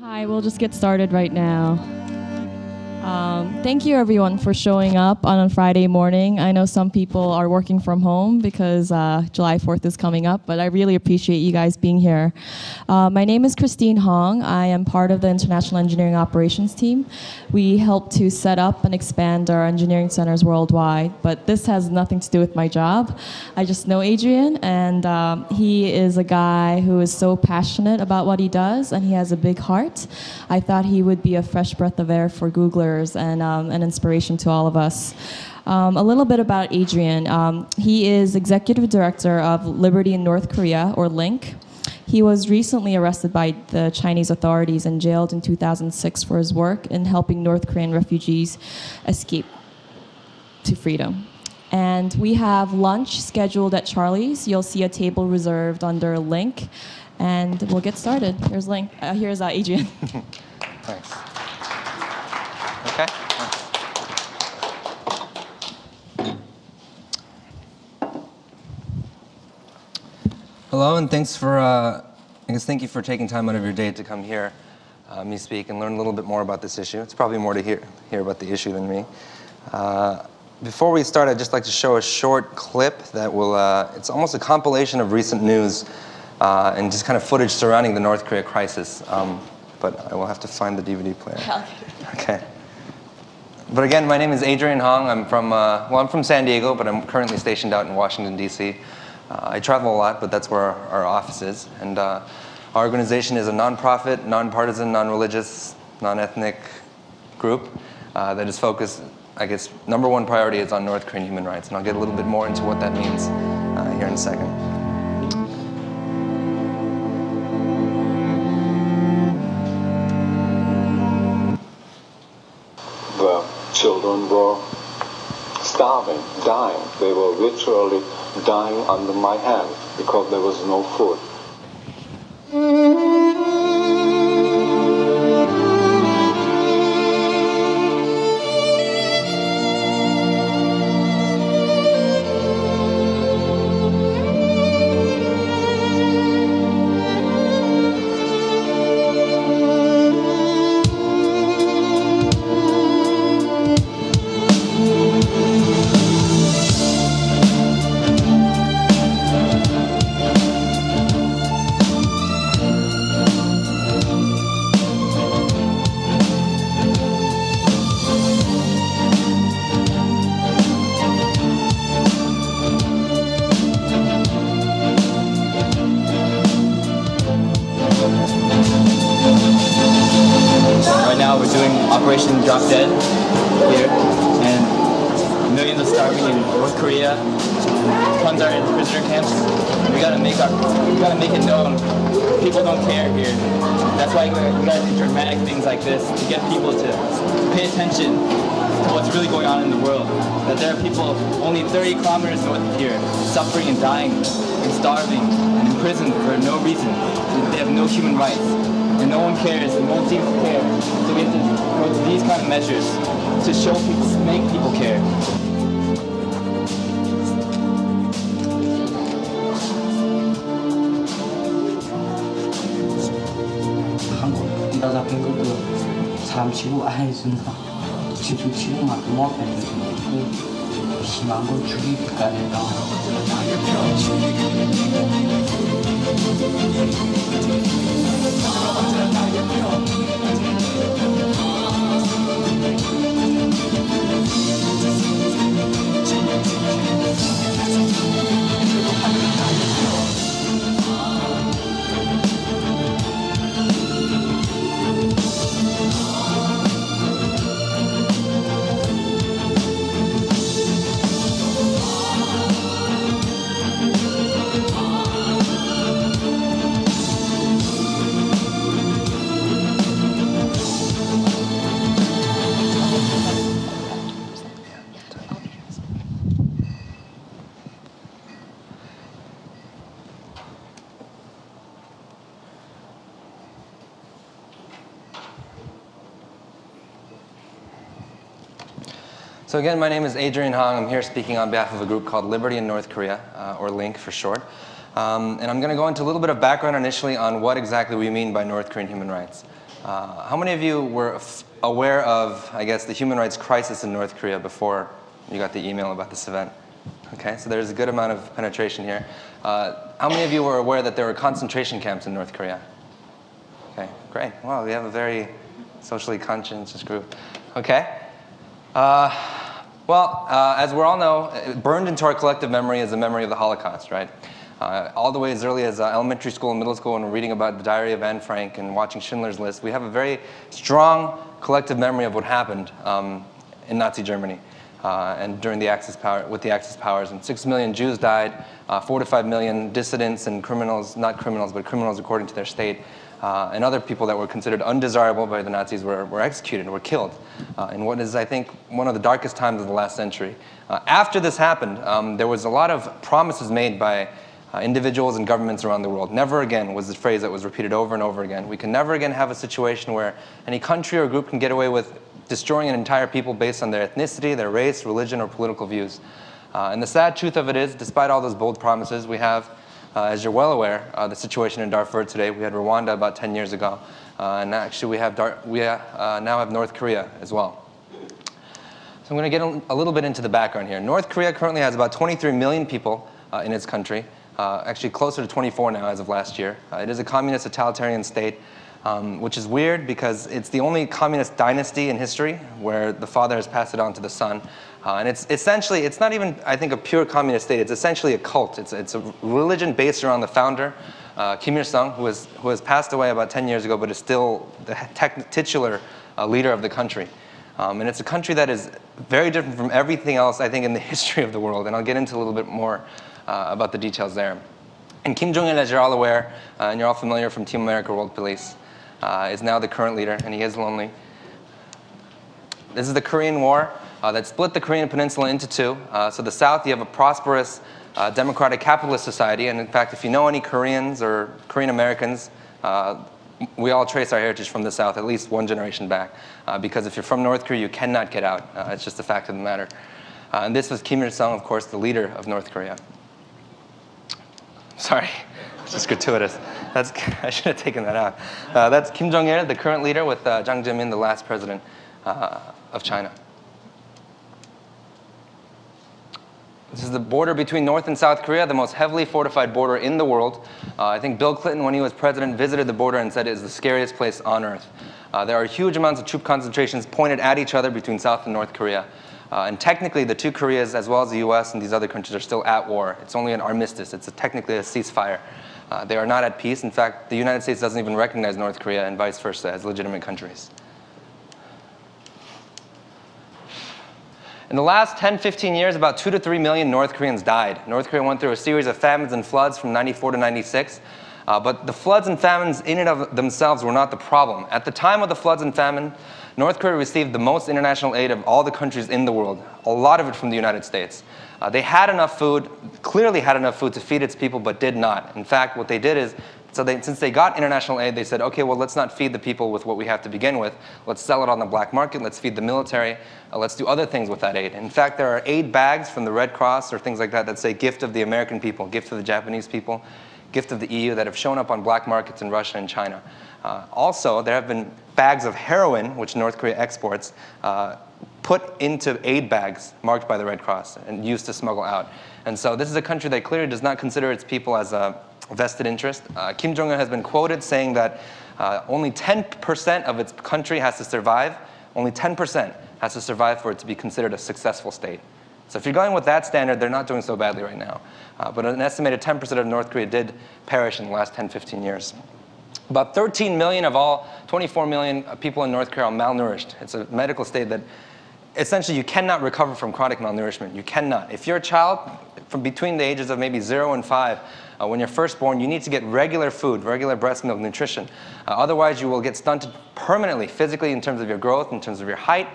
Hi, we'll just get started right now. Thank you everyone for showing up on a Friday morning. I know some people are working from home because July 4th is coming up, but I really appreciate you guys being here. My name is Christine Hong. I am part of the International Engineering Operations team. We help to set up and expand our engineering centers worldwide, but this has nothing to do with my job. I just know Adrian, and he is a guy who is so passionate about what he does, and he has a big heart. I thought he would be a fresh breath of air for Googlers and an inspiration to all of us. A little bit about Adrian. He is Executive Director of Liberty in North Korea, or LINK. He was recently arrested by the Chinese authorities and jailed in 2006 for his work in helping North Korean refugees escape to freedom. And we have lunch scheduled at Charlie's. You'll see a table reserved under LINK, and we'll get started. Here's LINK. Here's Adrian. Thanks. Okay. Hello, and thanks for, thank you for taking time out of your day to come hear me speak and learn a little bit more about this issue. It's probably more to hear about the issue than me. Before we start, I'd just like to show a short clip that will, it's almost a compilation of recent news and just kind of footage surrounding the North Korea crisis. But I will have to find the DVD player. Okay. But again, my name is Adrian Hong. I'm from San Diego, but I'm currently stationed out in Washington, D.C. I travel a lot, but that's where our office is. And our organization is a nonprofit, nonpartisan, non-religious, non-ethnic group that is focused, I guess, number one priority is on North Korean human rights. And I'll get a little bit more into what that means here in a second. The children were starving, dying. They were literally dying under my hand because there was no food. Drop dead here, and millions are starving in North Korea. Tons are in prisoner camps. We gotta make it known. People don't care here. That's why we gotta do dramatic things like this to get people to pay attention to what's really going on in the world. That there are people only 30 kilometers north of here suffering and dying and starving and imprisoned for no reason. They have no human rights. And no one cares, and no one seems to care. So we have to go to these kind of measures to show people, to make people care. 한국 나잡힌 것도 잠시고 아이순나 지치고 막 못했는데 심한 걸 죽이기까지 나. So again, my name is Adrian Hong. I'm here speaking on behalf of a group called Liberty in North Korea, or LINK for short. And I'm going to go into a little bit of background initially on what exactly we mean by North Korean human rights. How many of you were aware of, I guess, the human rights crisis in North Korea before you got the email about this event? Okay, so there's a good amount of penetration here. How many of you were aware that there were concentration camps in North Korea? Okay, great. Wow, we have a very socially conscientious group. Okay. Well, as we all know, burned into our collective memory is the memory of the Holocaust, right? All the way as early as elementary school and middle school, when we're reading about the Diary of Anne Frank and watching Schindler's List, we have a very strong collective memory of what happened in Nazi Germany and during the Axis power, with the Axis powers. And 6 million Jews died, 4 to 5 million dissidents and criminals, not criminals, but criminals according to their state, and other people that were considered undesirable by the Nazis were executed, were killed in what is, I think, one of the darkest times of the last century. After this happened, there was a lot of promises made by individuals and governments around the world. Never again was the phrase that was repeated over and over again. We can never again have a situation where any country or group can get away with destroying an entire people based on their ethnicity, their race, religion, or political views. And the sad truth of it is, despite all those bold promises, we have, as you're well aware, the situation in Darfur today. We had Rwanda about 10 years ago. And actually we now have North Korea as well. So I'm going to get a little bit into the background here. North Korea currently has about 23 million people in its country. Actually closer to 24 now as of last year. It is a communist totalitarian state, which is weird because it's the only communist dynasty in history where the father has passed it on to the son. And it's essentially, it's not even, I think, a pure communist state. It's essentially a cult. It's a religion based around the founder, Kim Il-sung, who has passed away about 10 years ago, but is still the titular leader of the country. And it's a country that is very different from everything else, I think, in the history of the world. And I'll get into a little bit more about the details there. And Kim Jong-il, as you're all aware, and you're all familiar from Team America World Police, is now the current leader, and he is lonely. This is the Korean War that split the Korean Peninsula into two. So the south, you have a prosperous, democratic, capitalist society, and in fact, if you know any Koreans or Korean Americans, we all trace our heritage from the south, at least one generation back, because if you're from North Korea, you cannot get out. It's just a fact of the matter. And this was Kim Il-sung, of course, the leader of North Korea. Sorry, it's just gratuitous. I should have taken that out. That's Kim Jong-il, the current leader, with Jiang Zemin, the last president of China. This is the border between North and South Korea, the most heavily fortified border in the world. I think Bill Clinton, when he was president, visited the border and said it is the scariest place on earth. There are huge amounts of troop concentrations pointed at each other between South and North Korea. And technically, the two Koreas, as well as the US and these other countries, are still at war. It's only an armistice. It's technically a ceasefire. They are not at peace. In fact, the United States doesn't even recognize North Korea and vice versa as legitimate countries. In the last 10, 15 years, about 2 to 3 million North Koreans died. North Korea went through a series of famines and floods from 94 to 96. But the floods and famines in and of themselves were not the problem. At the time of the floods and famine, North Korea received the most international aid of all the countries in the world, a lot of it from the United States. They had enough food, clearly had enough food to feed its people, but did not. In fact, what they did is, since they got international aid, they said, okay, well, let's not feed the people with what we have to begin with. Let's sell it on the black market. Let's feed the military. Let's do other things with that aid. In fact, there are aid bags from the Red Cross or things like that that say gift of the American people, gift of the Japanese people, gift of the EU that have shown up on black markets in Russia and China. Also, there have been bags of heroin, which North Korea exports, put into aid bags marked by the Red Cross and used to smuggle out. And so this is a country that clearly does not consider its people as a vested interest. Kim Jong-un has been quoted saying that only 10% of its country has to survive. Only 10% has to survive for it to be considered a successful state. So if you're going with that standard, they're not doing so badly right now. But an estimated 10% of North Korea did perish in the last 10, 15 years. About 13 million of all 24 million people in North Korea are malnourished. It's a medical state that essentially you cannot recover from chronic malnourishment. You cannot. If you're a child from between the ages of maybe 0 and 5, when you're first born, you need to get regular food, regular breast milk, nutrition. Otherwise, you will get stunted permanently, physically in terms of your growth, in terms of your height,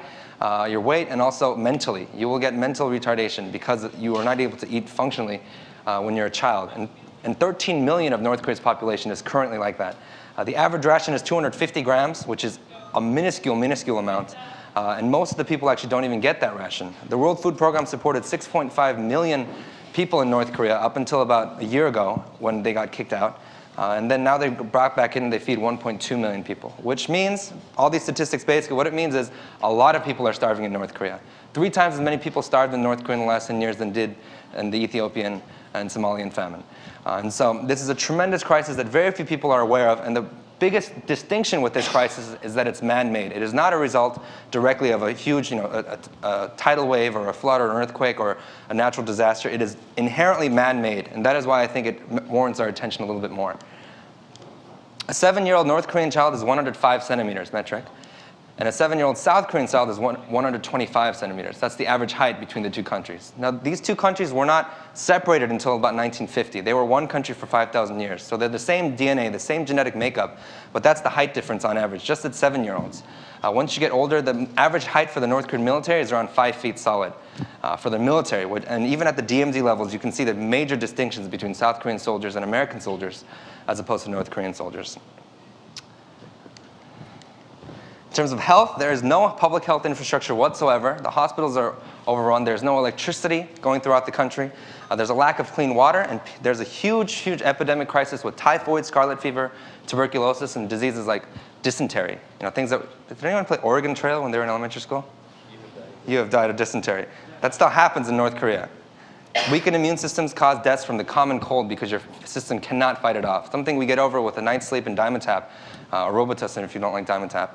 your weight, and also mentally. You will get mental retardation because you are not able to eat functionally when you're a child. And 13 million of North Korea's population is currently like that. The average ration is 250 grams, which is a minuscule, minuscule amount. And most of the people actually don't even get that ration. The World Food Program supported 6.5 million people in North Korea up until about a year ago when they got kicked out. And then now they brought back in and they feed 1.2 million people, which means, all these statistics basically, what it means is a lot of people are starving in North Korea. 3 times as many people starved in North Korea in the last 10 years than did in the Ethiopian and Somalian famine. And so this is a tremendous crisis that very few people are aware of, and the biggest distinction with this crisis is that it's man-made. It is not a result directly of a huge, a tidal wave or a flood or an earthquake or a natural disaster. It is inherently man-made, and that is why I think it warrants our attention a little bit more. A 7-year-old North Korean child is 105 centimeters metric, and a 7-year-old South Korean child is 125 centimeters. That's the average height between the 2 countries. Now, these 2 countries were not separated until about 1950. They were one country for 5,000 years. So they're the same DNA, the same genetic makeup, but that's the height difference on average, just at 7-year-olds. Once you get older, the average height for the North Korean military is around 5 feet solid for the military. And even at the DMZ levels, you can see the major distinctions between South Korean soldiers and American soldiers, as opposed to North Korean soldiers. In terms of health, there is no public health infrastructure whatsoever. The hospitals are overrun. There's no electricity going throughout the country. There's a lack of clean water, and there's a huge, huge epidemic crisis with typhoid, scarlet fever, tuberculosis, and diseases like dysentery. Things that, did anyone play Oregon Trail when they were in elementary school? You have died of dysentery. That still happens in North Korea. Weakened immune systems cause deaths from the common cold because your system cannot fight it off. Something we get over with a night's sleep and Dimetapp, or Robitussin if you don't like Dimetapp.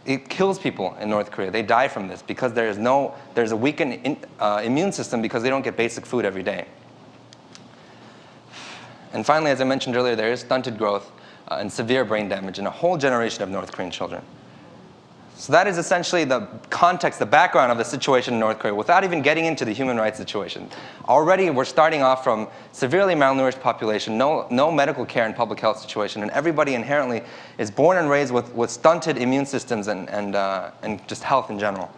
It kills people in North Korea. They die from this because there's a weakened immune system because they don't get basic food every day. And finally, as I mentioned earlier, there is stunted growth and severe brain damage in a whole generation of North Korean children. So that is essentially the context, the background of the situation in North Korea, without even getting into the human rights situation. Already, we're starting off from severely malnourished population, no medical care and public health situation, and everybody inherently is born and raised with stunted immune systems and just health in general.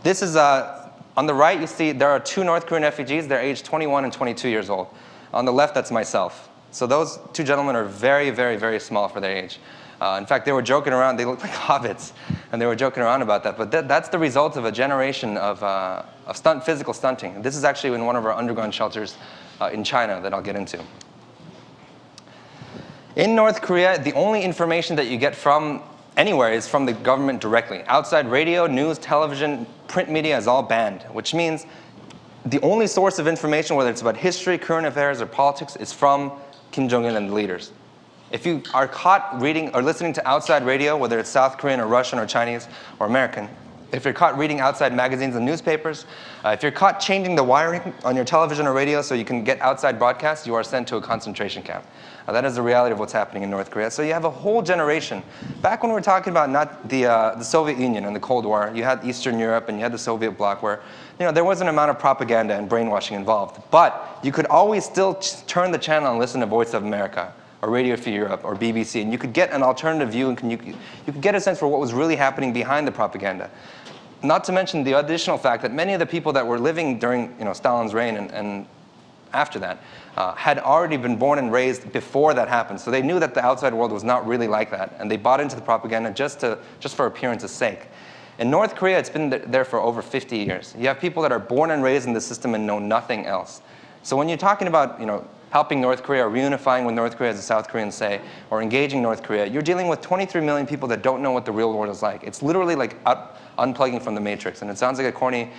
This is, on the right, you see there are 2 North Korean refugees. They're aged 21 and 22 years old. On the left, that's myself. So those 2 gentlemen are very, very, very small for their age. In fact, they were joking around. They looked like hobbits, and they were joking around about that. But that's the result of a generation of physical stunting. This is actually in one of our underground shelters in China that I'll get into. In North Korea, the only information that you get from anywhere is from the government directly. Outside radio, news, television, print media is all banned, which means the only source of information, whether it's about history, current affairs, or politics, is from Kim Jong-un and the leaders. If you are caught reading or listening to outside radio, whether it's South Korean or Russian or Chinese or American, if you're caught reading outside magazines and newspapers, if you're caught changing the wiring on your television or radio so you can get outside broadcasts, you are sent to a concentration camp. That is the reality of what's happening in North Korea. So you have a whole generation. Back when we were talking about not the Soviet Union and the Cold War, you had Eastern Europe and you had the Soviet bloc where there was an amount of propaganda and brainwashing involved. But you could always still turn the channel and listen to Voice of America, or Radio Free Europe, or BBC, and you could get an alternative view, and you could get a sense for what was really happening behind the propaganda. Not to mention the additional fact that many of the people that were living during Stalin's reign and after that had already been born and raised before that happened, so they knew that the outside world was not really like that, and they bought into the propaganda just for appearance's sake. In North Korea, it's been there for over 50 years. You have people that are born and raised in the system and know nothing else. So when you're talking about helping North Korea, or reunifying with North Korea, as the South Koreans say, or engaging North Korea, you're dealing with 23 million people that don't know what the real world is like. It's literally like unplugging from the Matrix. And it sounds like a corny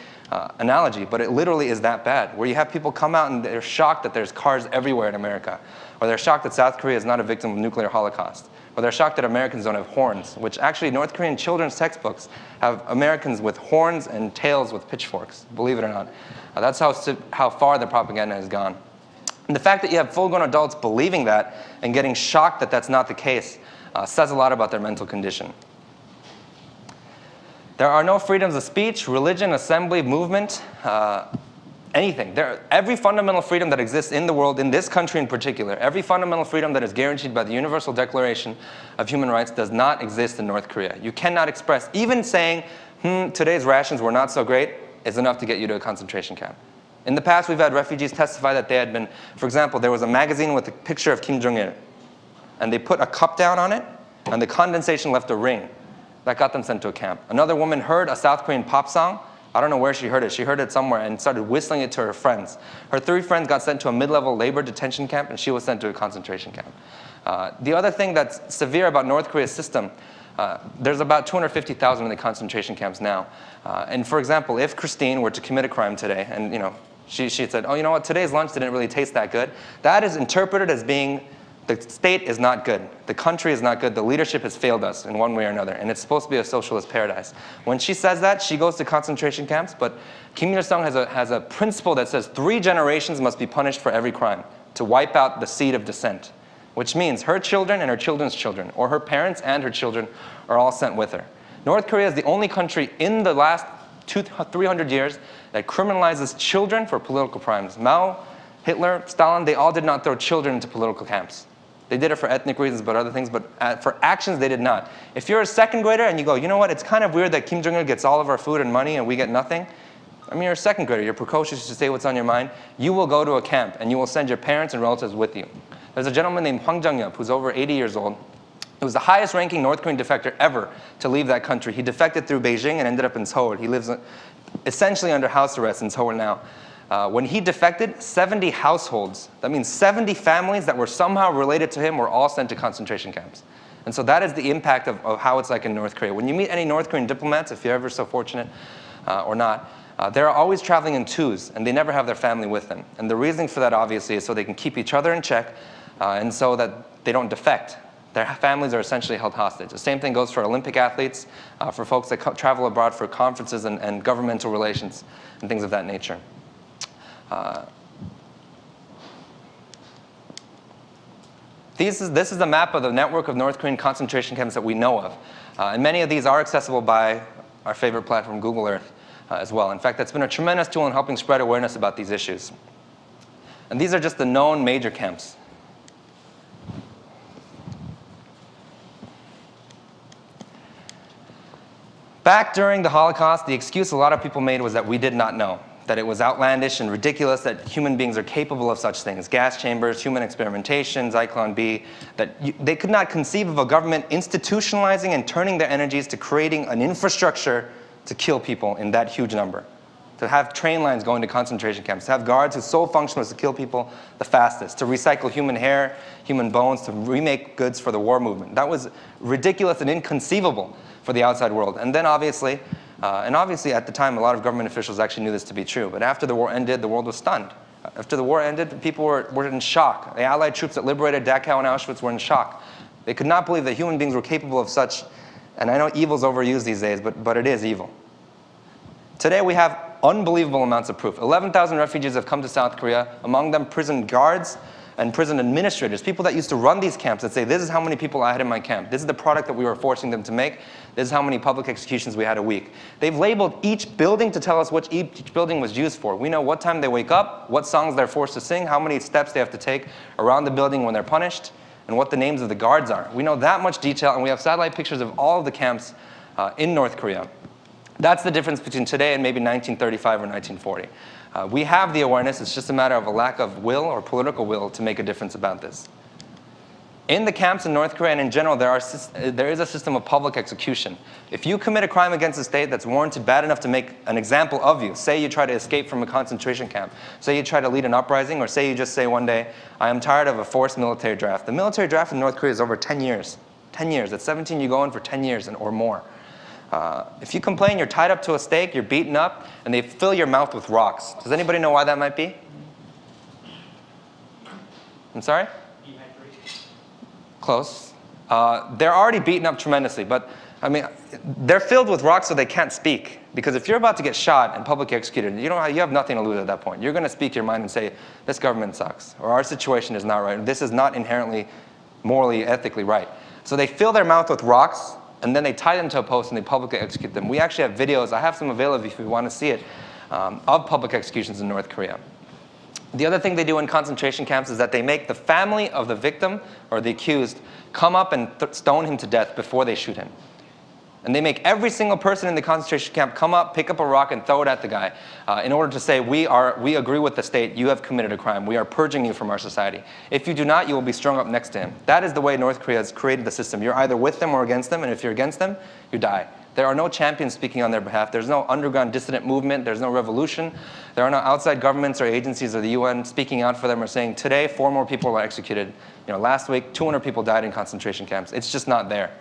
analogy, but it literally is that bad, where you have people come out and they're shocked that there's cars everywhere in America, or they're shocked that South Korea is not a victim of nuclear holocaust, or they're shocked that Americans don't have horns, which actually North Korean children's textbooks have Americans with horns and tails with pitchforks, believe it or not. That's how far the propaganda has gone. And the fact that you have full-grown adults believing that and getting shocked that that's not the case says a lot about their mental condition. There are no freedoms of speech, religion, assembly, movement, anything. Every fundamental freedom that exists in the world, in this country in particular, every fundamental freedom that is guaranteed by the Universal Declaration of Human Rights does not exist in North Korea. You cannot express, even saying, today's rations were not so great, is enough to get you to a concentration camp. In the past, we've had refugees testify that they had been, for example, there was a magazine with a picture of Kim Jong-il, and they put a cup down on it, and the condensation left a ring. That got them sent to a camp. Another woman heard a South Korean pop song, I don't know where she heard it. She heard it somewhere and started whistling it to her friends. Her 3 friends got sent to a mid-level labor detention camp, and she was sent to a concentration camp. The other thing that's severe about North Korea's system, there's about 250,000 in the concentration camps now. And for example, if Christine were to commit a crime today, and she said, oh, you know what, today's lunch didn't really taste that good, that is interpreted as being the state is not good, the country is not good, the leadership has failed us in one way or another, and it's supposed to be a socialist paradise. When she says that, she goes to concentration camps, but Kim Il-sung has a principle that says 3 generations must be punished for every crime to wipe out the seed of dissent, which means her children and her children's children, or her parents and her children, are all sent with her. North Korea is the only country in the last 300 years that criminalizes children for political crimes. Mao, Hitler, Stalin, they all did not throw children into political camps. They did it for ethnic reasons, but other things, but for actions, they did not. If you're a 2nd grader and you go, you know what, it's kind of weird that Kim Jong-il gets all of our food and money and we get nothing. I mean, you're a 2nd grader, you're precocious to say what's on your mind. You will go to a camp and you will send your parents and relatives with you. There's a gentleman named Hwang Jung-yup who's over 80 years old. He was the highest ranking North Korean defector ever to leave that country. He defected through Beijing and ended up in Seoul. He lives essentially under house arrest in Seoul now. When he defected, 70 households, that means 70 families that were somehow related to him, were all sent to concentration camps. And so that is the impact of how it's like in North Korea. When you meet any North Korean diplomats, if you're ever so fortunate or not, they're always traveling in 2s, and they never have their family with them. And the reason for that, obviously, is so they can keep each other in check and so that they don't defect. Their families are essentially held hostage. The same thing goes for Olympic athletes, for folks that travel abroad for conferences and governmental relations and things of that nature. This is the map of the network of North Korean concentration camps that we know of. And many of these are accessible by our favorite platform, Google Earth, as well. In fact, that's been a tremendous tool in helping spread awareness about these issues. And these are just the known major camps. Back during the Holocaust, the excuse a lot of people made was that we did not know, that it was outlandish and ridiculous that human beings are capable of such things, gas chambers, human experimentation, Zyklon B, that they could not conceive of a government institutionalizing and turning their energies to creating an infrastructure to kill people in that huge number, to have train lines going to concentration camps, to have guards whose sole function was to kill people the fastest, to recycle human hair, human bones, to remake goods for the war movement. That was ridiculous and inconceivable for the outside world. And then obviously at the time, a lot of government officials actually knew this to be true. But after the war ended, the world was stunned. After the war ended, people were in shock. The Allied troops that liberated Dachau and Auschwitz were in shock. They could not believe that human beings were capable of such, and I know evil's overused these days, but it is evil. Today we have unbelievable amounts of proof. 11,000 refugees have come to South Korea, among them prison guards and prison administrators, people that used to run these camps that say, this is how many people I had in my camp. This is the product that we were forcing them to make. This is how many public executions we had a week. They've labeled each building to tell us what each building was used for. We know what time they wake up, what songs they're forced to sing, how many steps they have to take around the building when they're punished, and what the names of the guards are. We know that much detail, and we have satellite pictures of all of the camps in North Korea. That's the difference between today and maybe 1935 or 1940. We have the awareness. It's just a matter of a lack of will or political will to make a difference about this. In the camps in North Korea and in general, there is a system of public execution. If you commit a crime against the state that's warranted bad enough to make an example of you, say you try to escape from a concentration camp, say you try to lead an uprising, or say you just say one day, I am tired of a forced military draft. The military draft in North Korea is over 10 years. 10 years. At 17, you go in for 10 years or more. If you complain, you're tied up to a stake, you're beaten up, and they fill your mouth with rocks. Does anybody know why that might be? I'm sorry? Close. They're already beaten up tremendously, but I mean, they're filled with rocks so they can't speak. Because if you're about to get shot and publicly executed, you have nothing to lose at that point. You're going to speak your mind and say, this government sucks, or our situation is not right, this is not inherently morally, ethically right. So they fill their mouth with rocks, and then they tie them to a post and they publicly execute them. We actually have videos, I have some available if you want to see it, of public executions in North Korea. The other thing they do in concentration camps is that they make the family of the victim or the accused come up and stone him to death before they shoot him. And they make every single person in the concentration camp come up, pick up a rock, and throw it at the guy in order to say, we agree with the state, you have committed a crime, we are purging you from our society. If you do not, you will be strung up next to him. That is the way North Korea has created the system. You're either with them or against them, and if you're against them, you die. There are no champions speaking on their behalf. There's no underground dissident movement. There's no revolution. There are no outside governments or agencies or the UN speaking out for them or saying, today, 4 more people were executed. Last week, 200 people died in concentration camps. It's just not there.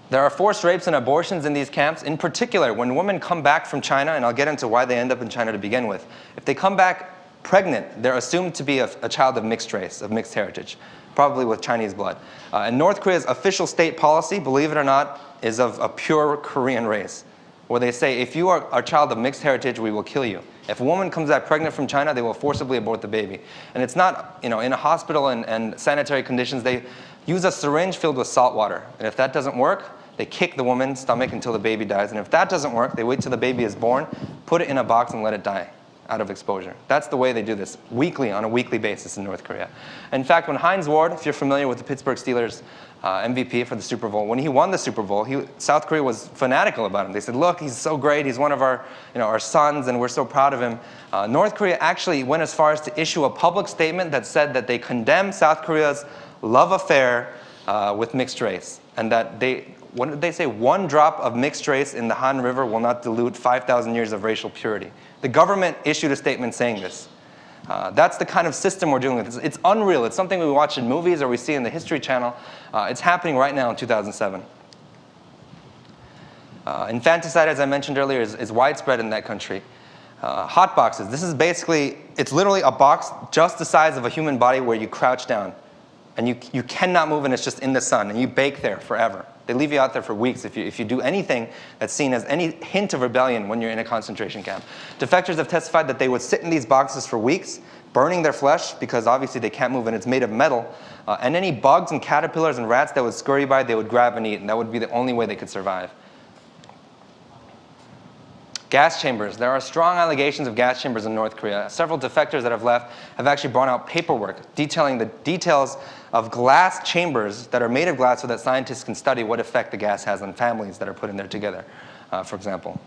There are forced rapes and abortions in these camps. In particular, when women come back from China, and I'll get into why they end up in China to begin with, if they come back pregnant, they're assumed to be a child of mixed race, of mixed heritage, probably with Chinese blood. And North Korea's official state policy, believe it or not, is of a pure Korean race, where they say, if you are a child of mixed heritage, we will kill you. If a woman comes back pregnant from China, they will forcibly abort the baby. And it's not, in a hospital and sanitary conditions, they use a syringe filled with salt water. And if that doesn't work, they kick the woman's stomach until the baby dies. And if that doesn't work, they wait till the baby is born, put it in a box, and let it die out of exposure. That's the way they do this, on a weekly basis in North Korea. In fact, when Hines Ward, if you're familiar with the Pittsburgh Steelers MVP for the Super Bowl, when he won the Super Bowl, South Korea was fanatical about him. They said, look, he's so great, he's one of our sons, and we're so proud of him. North Korea actually went as far as to issue a public statement that said that they condemn South Korea's love affair with mixed race, and that what did they say? 1 drop of mixed race in the Han River will not dilute 5,000 years of racial purity. The government issued a statement saying this. That's the kind of system we're dealing with. It's unreal. It's something we watch in movies or we see in the History Channel. It's happening right now in 2007. Infanticide, as I mentioned earlier, is widespread in that country. Hot boxes. This is basically, it's literally a box just the size of a human body where you crouch down. And you cannot move, and it's just in the sun, and you bake there forever. They leave you out there for weeks if you do anything that's seen as any hint of rebellion when you're in a concentration camp. Defectors have testified that they would sit in these boxes for weeks, burning their flesh, because obviously they can't move, and it's made of metal. And any bugs and caterpillars and rats that would scurry by, they would grab and eat, and that would be the only way they could survive. Gas chambers. There are strong allegations of gas chambers in North Korea. Several defectors that have left have actually brought out paperwork detailing the details of glass chambers that are made of glass so that scientists can study what effect the gas has on families that are put in there together, for example.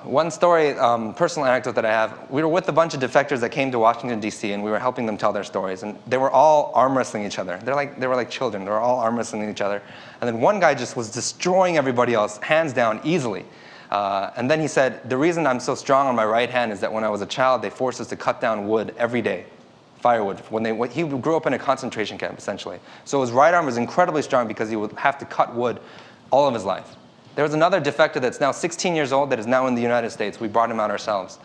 One story, personal anecdote that I have, we were with a bunch of defectors that came to Washington, D.C., and we were helping them tell their stories. And they were all arm wrestling each other. They were like children. They were all arm wrestling each other. And then one guy just was destroying everybody else, hands down, easily. And then he said, the reason I'm so strong on my right hand is that when I was a child, they forced us to cut down wood every day, firewood. He grew up in a concentration camp, essentially. So his right arm was incredibly strong because he would have to cut wood all of his life. There was another defector that's now 16 years old that is now in the United States. We brought him out ourselves.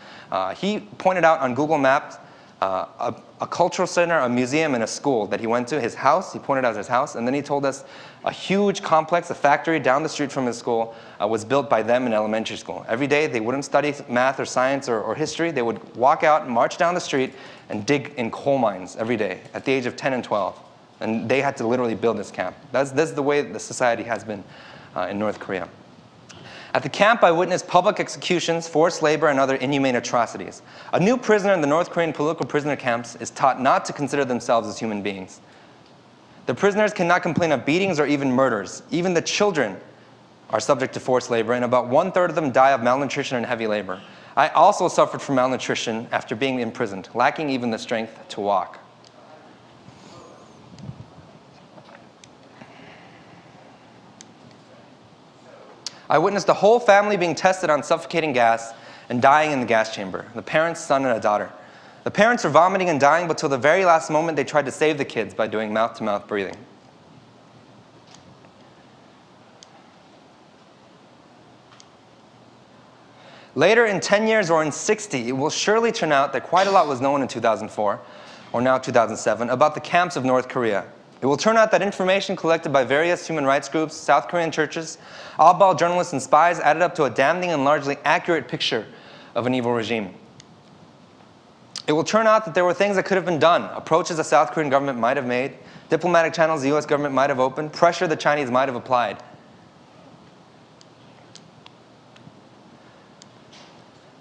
He pointed out on Google Maps a cultural center, a museum, and a school that he went to, his house. He pointed out his house. And then he told us a huge complex, a factory down the street from his school was built by them in elementary school. Every day they wouldn't study math or science or history. They would walk out and march down the street and dig in coal mines every day at the age of 10 and 12. And they had to literally build this camp. That's the way the society has been in North Korea. At the camp, I witnessed public executions, forced labor, and other inhumane atrocities. A new prisoner in the North Korean political prisoner camps is taught not to consider themselves as human beings. The prisoners cannot complain of beatings or even murders. Even the children are subject to forced labor, and about 1/3 of them die of malnutrition and heavy labor. I also suffered from malnutrition after being imprisoned, lacking even the strength to walk. I witnessed a whole family being tested on suffocating gas and dying in the gas chamber. The parents, son, and a daughter. The parents were vomiting and dying, but till the very last moment they tried to save the kids by doing mouth-to-mouth breathing. Later, in 10 years or in 60, it will surely turn out that quite a lot was known in 2004, or now 2007, about the camps of North Korea. It will turn out that information collected by various human rights groups, South Korean churches, oddball journalists, and spies added up to a damning and largely accurate picture of an evil regime. It will turn out that there were things that could have been done, approaches the South Korean government might have made, diplomatic channels the US government might have opened, pressure the Chinese might have applied.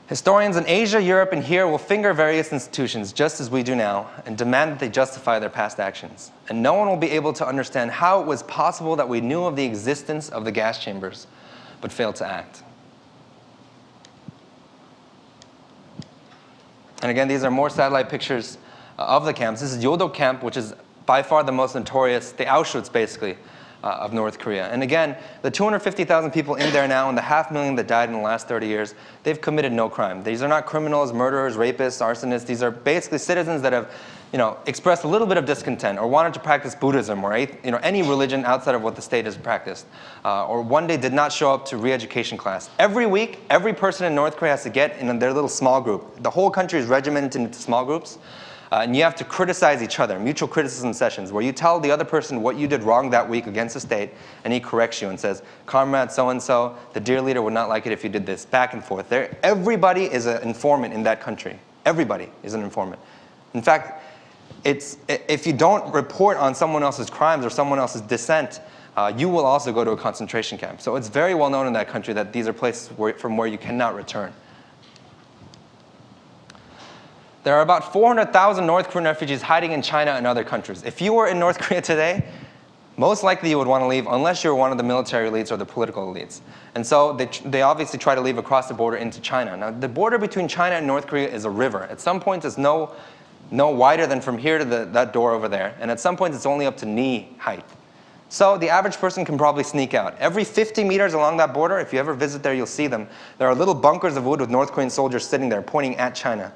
Historians in Asia, Europe, and here will finger various institutions, just as we do now, and demand that they justify their past actions. And no one will be able to understand how it was possible that we knew of the existence of the gas chambers, but failed to act. And again, these are more satellite pictures of the camps. This is Yodok camp, which is by far the most notorious, the Auschwitz basically, of North Korea. And again, the 250,000 people in there now and the 500,000 that died in the last 30 years, they've committed no crime. These are not criminals, murderers, rapists, arsonists. These are basically citizens that have expressed a little bit of discontent or wanted to practice Buddhism or any religion outside of what the state has practiced. Or one day did not show up to re-education class. Every week, every person in North Korea has to get in their little small group. The whole country is regimented into small groups. And you have to criticize each other, mutual criticism sessions, where you tell the other person what you did wrong that week against the state, and he corrects you and says, comrade so-and-so, the dear leader would not like it if you did this, back and forth. Everybody is an informant in that country. Everybody is an informant. In fact, if you don't report on someone else's crimes or someone else's dissent, you will also go to a concentration camp. So it's very well known in that country that these are places from where you cannot return. There are about 400,000 North Korean refugees hiding in China and other countries. If you were in North Korea today, most likely you would want to leave unless you're one of the military elites or the political elites. And so they obviously try to leave across the border into China. Now, the border between China and North Korea is a river. At some points, it's no wider than from here to that door over there. And at some points, it's only up to knee height. So the average person can probably sneak out. Every 50 meters along that border, if you ever visit there, you'll see them. There are little bunkers of wood with North Korean soldiers sitting there pointing at China.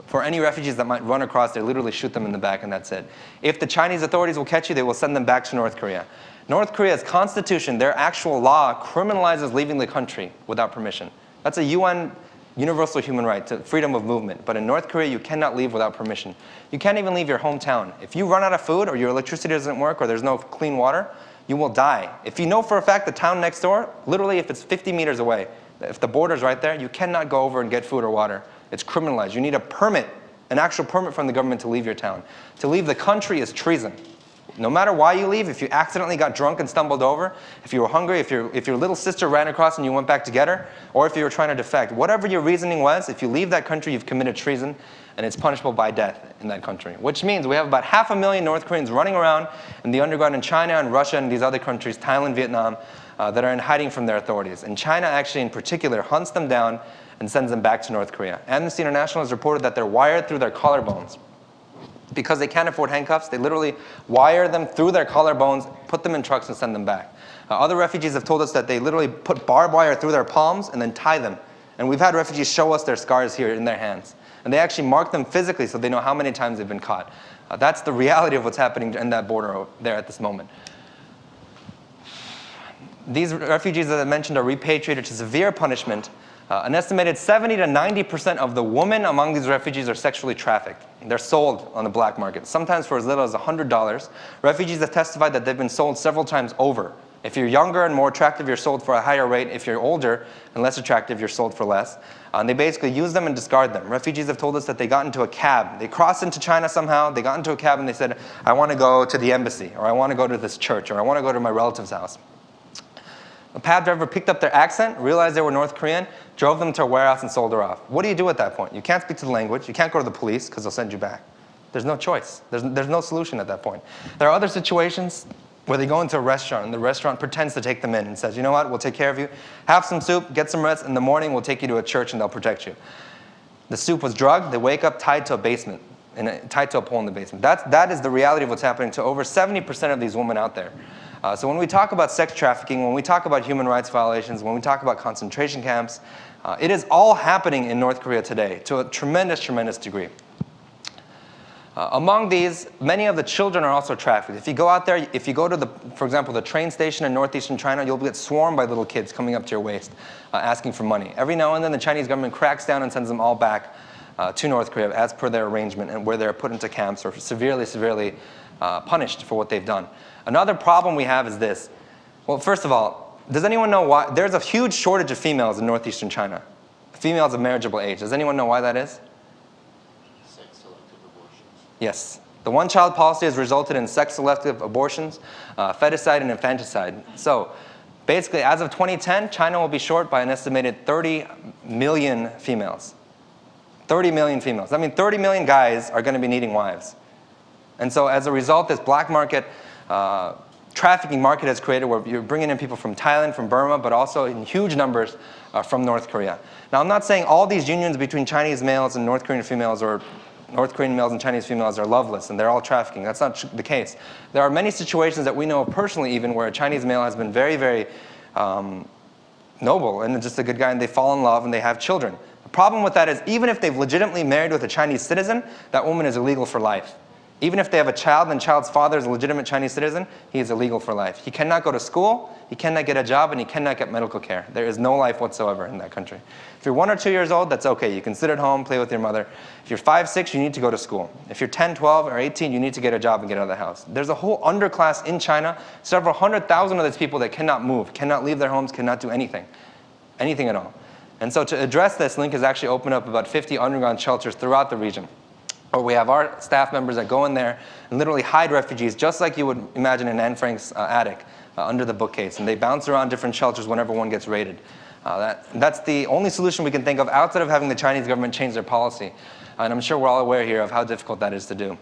For any refugees that might run across, they literally shoot them in the back and that's it. If the Chinese authorities will catch you, they will send them back to North Korea. North Korea's constitution, their actual law, criminalizes leaving the country without permission. That's a UN universal human right to freedom of movement. But in North Korea, you cannot leave without permission. You can't even leave your hometown. If you run out of food or your electricity doesn't work or there's no clean water, you will die. If you know for a fact the town next door, literally if it's 50 meters away, if the border's right there, you cannot go over and get food or water. It's criminalized. You need a permit, an actual permit from the government to leave your town. To leave the country is treason. No matter why you leave, if you accidentally got drunk and stumbled over, if you were hungry, if your little sister ran across and you went back to get her, or if you were trying to defect, whatever your reasoning was, if you leave that country, you've committed treason, and it's punishable by death in that country. Which means we have about 500,000 North Koreans running around in the underground in China and Russia and these other countries, Thailand, Vietnam, that are in hiding from their authorities. And China actually in particular hunts them down and sends them back to North Korea. Amnesty International has reported that they're wired through their collarbones. Because they can't afford handcuffs, they literally wire them through their collarbones, put them in trucks and send them back. Other refugees have told us that they literally put barbed wire through their palms and then tie them. And we've had refugees show us their scars here in their hands. And they actually mark them physically so they know how many times they've been caught. That's the reality of what's happening in that border there at this moment. These refugees, as I mentioned, are repatriated to severe punishment. An estimated 70 to 90% of the women among these refugees are sexually trafficked. They're sold on the black market, sometimes for as little as $100. Refugees have testified that they've been sold several times over. If you're younger and more attractive, you're sold for a higher rate. If you're older and less attractive, you're sold for less. And they basically use them and discard them. Refugees have told us that they got into a cab. They crossed into China somehow. They got into a cab and they said, I want to go to the embassy, or I want to go to this church, or I want to go to my relative's house. A cab driver picked up their accent, realized they were North Korean, drove them to a warehouse and sold her off. What do you do at that point? You can't speak to the language. You can't go to the police because they'll send you back. There's no choice. There's no solution at that point. There are other situations where they go into a restaurant and the restaurant pretends to take them in and says, you know what, we'll take care of you. Have some soup, get some rest. In the morning, we'll take you to a church and they'll protect you. The soup was drugged. They wake up tied to a basement, tied to a pole in the basement. That is the reality of what's happening to over 70% of these women out there. So when we talk about sex trafficking, when we talk about human rights violations, when we talk about concentration camps, it is all happening in North Korea today to a tremendous, tremendous degree. Among these, many of the children are also trafficked. If you go out there, if you go to, for example, the train station in northeastern China, you'll get swarmed by little kids coming up to your waist asking for money. Every now and then, the Chinese government cracks down and sends them all back to North Korea as per their arrangement, and where they're put into camps or severely, severely punished for what they've done. Another problem we have is this. Well, first of all, does anyone know why? There's a huge shortage of females in northeastern China. Females of marriageable age. Does anyone know why that is? Sex-selective abortions. Yes. The one-child policy has resulted in sex-selective abortions, feticide, and infanticide. So basically, as of 2010, China will be short by an estimated 30 million females. 30 million females. I mean, 30 million guys are going to be needing wives. And so as a result, this black market trafficking market has created where you're bringing in people from Thailand, from Burma, but also in huge numbers from North Korea. Now, I'm not saying all these unions between Chinese males and North Korean females are North Korean males and Chinese females are loveless and they're all trafficking. That's not the case. There are many situations that we know of personally even where a Chinese male has been very, very noble and just a good guy, and they fall in love and they have children. The problem with that is even if they've legitimately married with a Chinese citizen, that woman is illegal for life. Even if they have a child and the child's father is a legitimate Chinese citizen, he is illegal for life. He cannot go to school, he cannot get a job, and he cannot get medical care. There is no life whatsoever in that country. If you're 1 or 2 years old, that's okay. You can sit at home, play with your mother. If you're 5, 6, you need to go to school. If you're 10, 12, or 18, you need to get a job and get out of the house. There's a whole underclass in China, several 100,000 of these people that cannot move, cannot leave their homes, cannot do anything at all. And so to address this, Link has actually opened up about 50 underground shelters throughout the region, where we have our staff members that go in there and literally hide refugees, just like you would imagine in Anne Frank's attic, under the bookcase. And they bounce around different shelters whenever one gets raided. That's the only solution we can think of outside of having the Chinese government change their policy. And I'm sure we're all aware here of how difficult that is to do.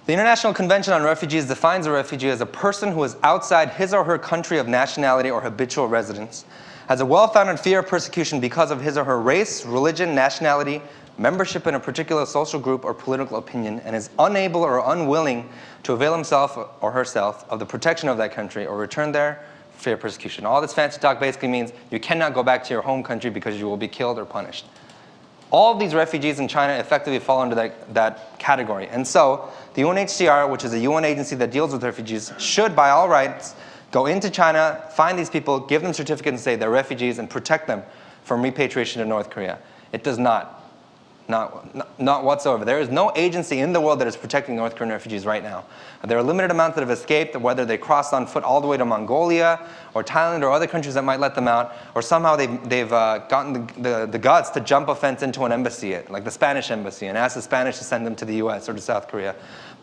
The International Convention on Refugees defines a refugee as a person who is outside his or her country of nationality or habitual residence, has a well-founded fear of persecution because of his or her race, religion, nationality, membership in a particular social group or political opinion, and is unable or unwilling to avail himself or herself of the protection of that country or return there for fear of persecution. All this fancy talk basically means you cannot go back to your home country because you will be killed or punished. All of these refugees in China effectively fall under that category. And so the UNHCR, which is a UN agency that deals with refugees, should, by all rights, go into China, find these people, give them certificates and say they're refugees, and protect them from repatriation to North Korea. It does not. Not whatsoever. There is no agency in the world that is protecting North Korean refugees right now. There are limited amounts that have escaped, whether they crossed on foot all the way to Mongolia or Thailand or other countries that might let them out, or somehow they've gotten the guts to jump a fence into an embassy, like the Spanish embassy, and ask the Spanish to send them to the US or to South Korea.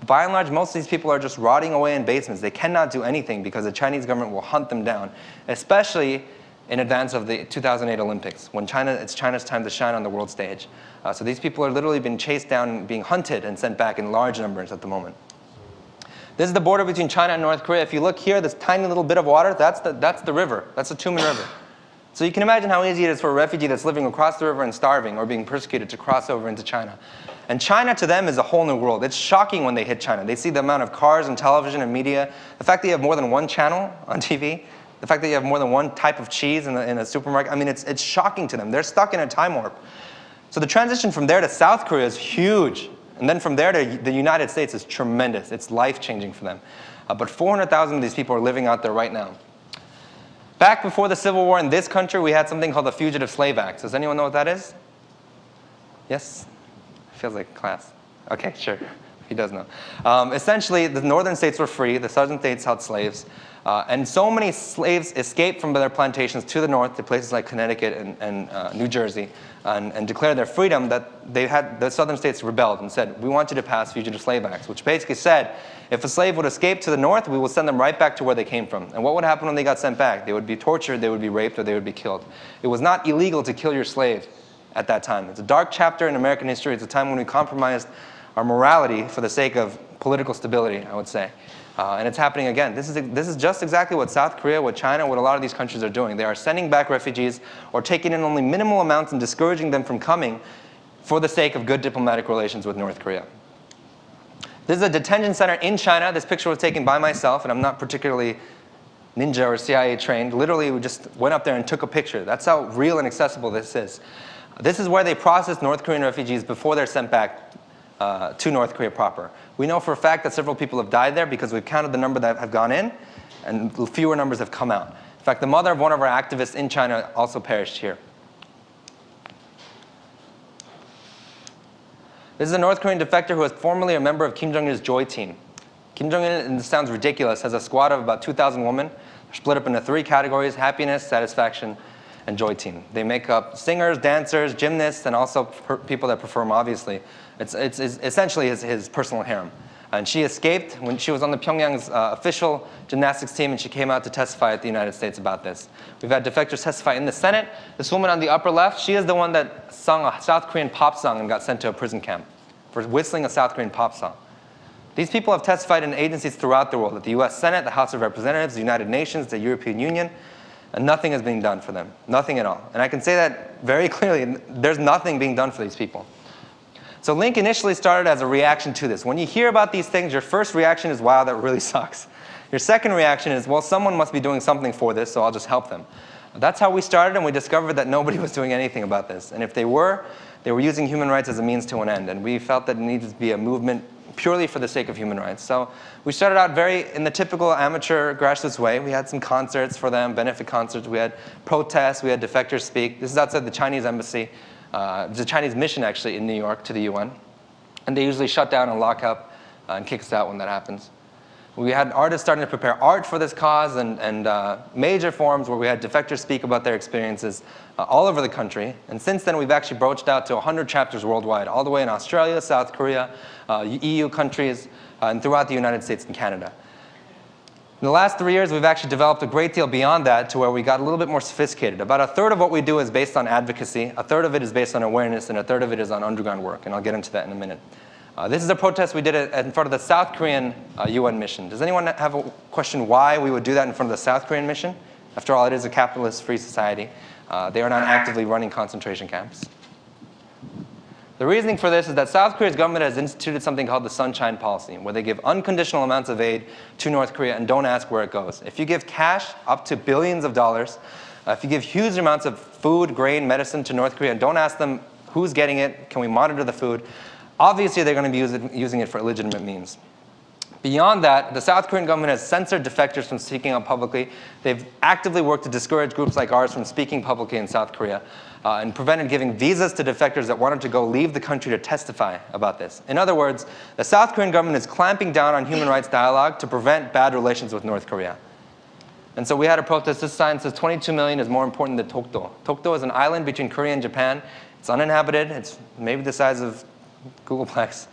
By and large, most of these people are just rotting away in basements. They cannot do anything because the Chinese government will hunt them down, especially in advance of the 2008 Olympics, when it's China's time to shine on the world stage. So these people are literally being chased down, being hunted, and sent back in large numbers at the moment. This is the border between China and North Korea. If you look here, this tiny little bit of water, that's the river. That's the Tumen River. So you can imagine how easy it is for a refugee that's living across the river and starving or being persecuted to cross over into China. And China to them is a whole new world. It's shocking when they hit China. They see the amount of cars and television and media, the fact that you have more than one channel on TV, the fact that you have more than one type of cheese in a supermarket. I mean, it's shocking to them. They're stuck in a time warp. So the transition from there to South Korea is huge. And then from there to the United States is tremendous. It's life-changing for them. But 400,000 of these people are living out there right now. Back before the Civil War in this country, we had something called the Fugitive Slave Act. Does anyone know what that is? Yes? Feels like class. Okay, sure. He does know. Essentially, the northern states were free. The southern states held slaves. And so many slaves escaped from their plantations to the north, to places like Connecticut and New Jersey, and declared their freedom that the southern states rebelled and said, we want you to pass Fugitive Slave Acts, which basically said, if a slave would escape to the north, we will send them right back to where they came from. And what would happen when they got sent back? They would be tortured, they would be raped, or they would be killed. It was not illegal to kill your slave at that time. It's a dark chapter in American history. It's a time when we compromised our morality for the sake of political stability, I would say. And it's happening again. This is just exactly what South Korea, what China, what a lot of these countries are doing. They are sending back refugees or taking in only minimal amounts and discouraging them from coming for the sake of good diplomatic relations with North Korea. This is a detention center in China. This picture was taken by myself, and I'm not particularly ninja or CIA trained. Literally, we just went up there and took a picture. That's how real and accessible this is. This is where they process North Korean refugees before they're sent back to North Korea proper. We know for a fact that several people have died there because we've counted the number that have gone in, and fewer numbers have come out. In fact, the mother of one of our activists in China also perished here. This is a North Korean defector who was formerly a member of Kim Jong-il's Joy Team. Kim Jong-il, and this sounds ridiculous, has a squad of about 2,000 women. They're split up into 3 categories: happiness, satisfaction, and Joy Team. They make up singers, dancers, gymnasts, and also people that perform, obviously. It's essentially his personal harem. And she escaped when she was on the Pyongyang's official gymnastics team, and she came out to testify at the United States about this. We've had defectors testify in the Senate. This woman on the upper left, she is the one that sung a South Korean pop song and got sent to a prison camp for whistling a South Korean pop song. These people have testified in agencies throughout the world, at the US Senate, the House of Representatives, the United Nations, the European Union, and nothing is being done for them. Nothing at all. And I can say that very clearly, there's nothing being done for these people. So Link initially started as a reaction to this. When you hear about these things, your first reaction is, wow, that really sucks. Your second reaction is, well, someone must be doing something for this, so I'll just help them. That's how we started, and we discovered that nobody was doing anything about this. And if they were using human rights as a means to an end. And we felt that it needed to be a movement purely for the sake of human rights. So we started out in the typical amateur grassroots way. We had some concerts for them, benefit concerts. We had protests. We had defectors speak. This is outside the Chinese embassy, the Chinese mission actually in New York to the UN. And they usually shut down and lock up and kick us out when that happens. We had artists starting to prepare art for this cause and major forums where we had defectors speak about their experiences all over the country. And since then, we've actually broached out to 100 chapters worldwide, all the way in Australia, South Korea, EU countries, and throughout the United States and Canada. In the last 3 years, we've actually developed a great deal beyond that to where we got a little bit more sophisticated. About a third of what we do is based on advocacy, a third of it is based on awareness, and a third of it is on underground work. And I'll get into that in a minute. This is a protest we did in front of the South Korean UN mission. Does anyone have a question why we would do that in front of the South Korean mission? After all, it is a capitalist free society. They are not actively running concentration camps. The reasoning for this is that South Korea's government has instituted something called the Sunshine Policy, where they give unconditional amounts of aid to North Korea and don't ask where it goes. If you give cash up to billions of dollars, if you give huge amounts of food, grain, medicine to North Korea and don't ask them who's getting it, can we monitor the food, obviously they're going to be using it for illegitimate means. Beyond that, the South Korean government has censored defectors from speaking out publicly. They've actively worked to discourage groups like ours from speaking publicly in South Korea and prevented giving visas to defectors that wanted to go leave the country to testify about this. In other words, the South Korean government is clamping down on human rights dialogue to prevent bad relations with North Korea. And so we had a protest. This sign says 22 million is more important than Tokdo. Tokdo is an island between Korea and Japan. It's uninhabited. It's maybe the size of Googleplex.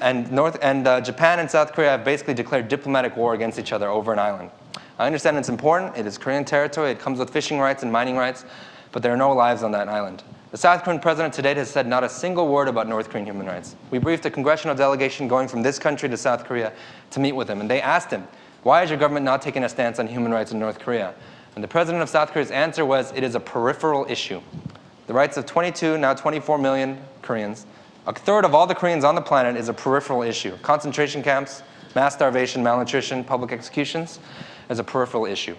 And Japan and South Korea have basically declared diplomatic war against each other over an island. I understand it's important. It is Korean territory. It comes with fishing rights and mining rights. But there are no lives on that island. The South Korean president to date has said not a single word about North Korean human rights. We briefed a congressional delegation going from this country to South Korea to meet with him. And they asked him, why is your government not taking a stance on human rights in North Korea? And the president of South Korea's answer was, it is a peripheral issue. The rights of 22, now 24 million Koreans, a third of all the Koreans on the planet, is a peripheral issue. Concentration camps, mass starvation, malnutrition, public executions is a peripheral issue.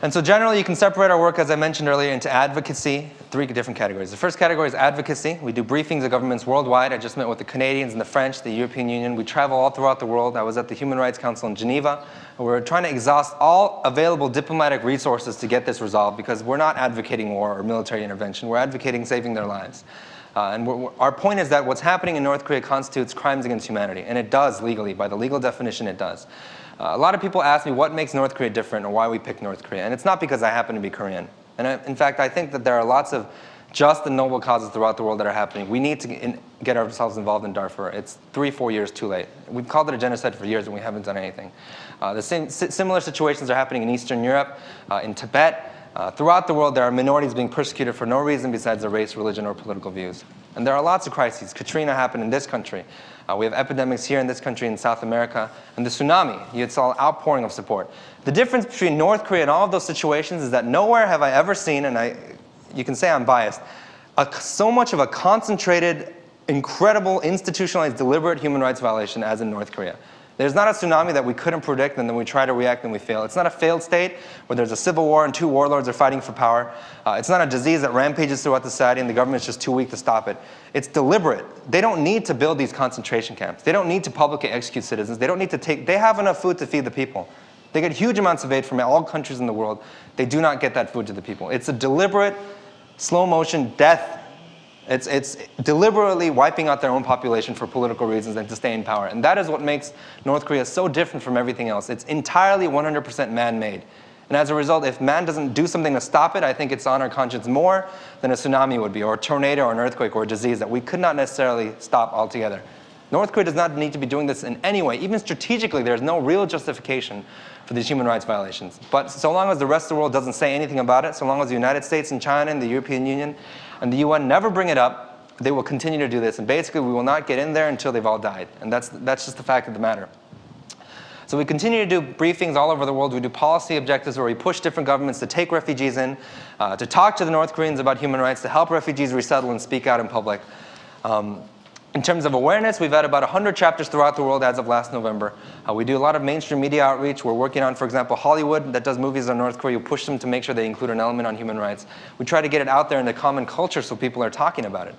And so generally, you can separate our work, as I mentioned earlier, into advocacy, 3 different categories. The first category is advocacy. We do briefings of governments worldwide. I just met with the Canadians and the French, the European Union. We travel all throughout the world. I was at the Human Rights Council in Geneva. We're trying to exhaust all available diplomatic resources to get this resolved because we're not advocating war or military intervention. We're advocating saving their lives. Our point is that what's happening in North Korea constitutes crimes against humanity. And it does legally. By the legal definition, it does. A lot of people ask me what makes North Korea different or why we pick North Korea. And it's not because I happen to be Korean. And in fact, I think that there are lots of just and noble causes throughout the world that are happening. We need to get ourselves involved in Darfur. It's 3-4 years too late. We've called it a genocide for years and we haven't done anything. Similar situations are happening in Eastern Europe, in Tibet. Throughout the world, there are minorities being persecuted for no reason besides their race, religion, or political views. And there are lots of crises. Katrina happened in this country. We have epidemics here in this country in South America. And the tsunami, you saw an outpouring of support. The difference between North Korea and all of those situations is that nowhere have I ever seen, and you can say I'm biased, so much of a concentrated, incredible, institutionalized, deliberate human rights violation as in North Korea. There's not a tsunami that we couldn't predict and then we try to react and we fail. It's not a failed state where there's a civil war and 2 warlords are fighting for power. It's not a disease that rampages throughout the society and the government's just too weak to stop it. It's deliberate. They don't need to build these concentration camps. They don't need to publicly execute citizens. They don't need to they have enough food to feed the people. They get huge amounts of aid from all countries in the world. They do not get that food to the people. It's a deliberate, slow motion death. It's deliberately wiping out their own population for political reasons and to stay in power. And that is what makes North Korea so different from everything else. It's entirely 100% man-made. And as a result, if man doesn't do something to stop it, I think it's on our conscience more than a tsunami would be, or a tornado, or an earthquake, or a disease that we could not necessarily stop altogether. North Korea does not need to be doing this in any way. Even strategically, there's no real justification for these human rights violations. But so long as the rest of the world doesn't say anything about it, so long as the United States and China and the European Union And the UN never bring it up. They will continue to do this. And basically, we will not get in there until they've all died. And that's just the fact of the matter. So we continue to do briefings all over the world. We do policy objectives where we push different governments to take refugees in, to talk to the North Koreans about human rights, to help refugees resettle and speak out in public. In terms of awareness, we've had about 100 chapters throughout the world as of last November. We do a lot of mainstream media outreach. We're working on, for example, Hollywood that does movies on North Korea. We push them to make sure they include an element on human rights. We try to get it out there in the common culture so people are talking about it.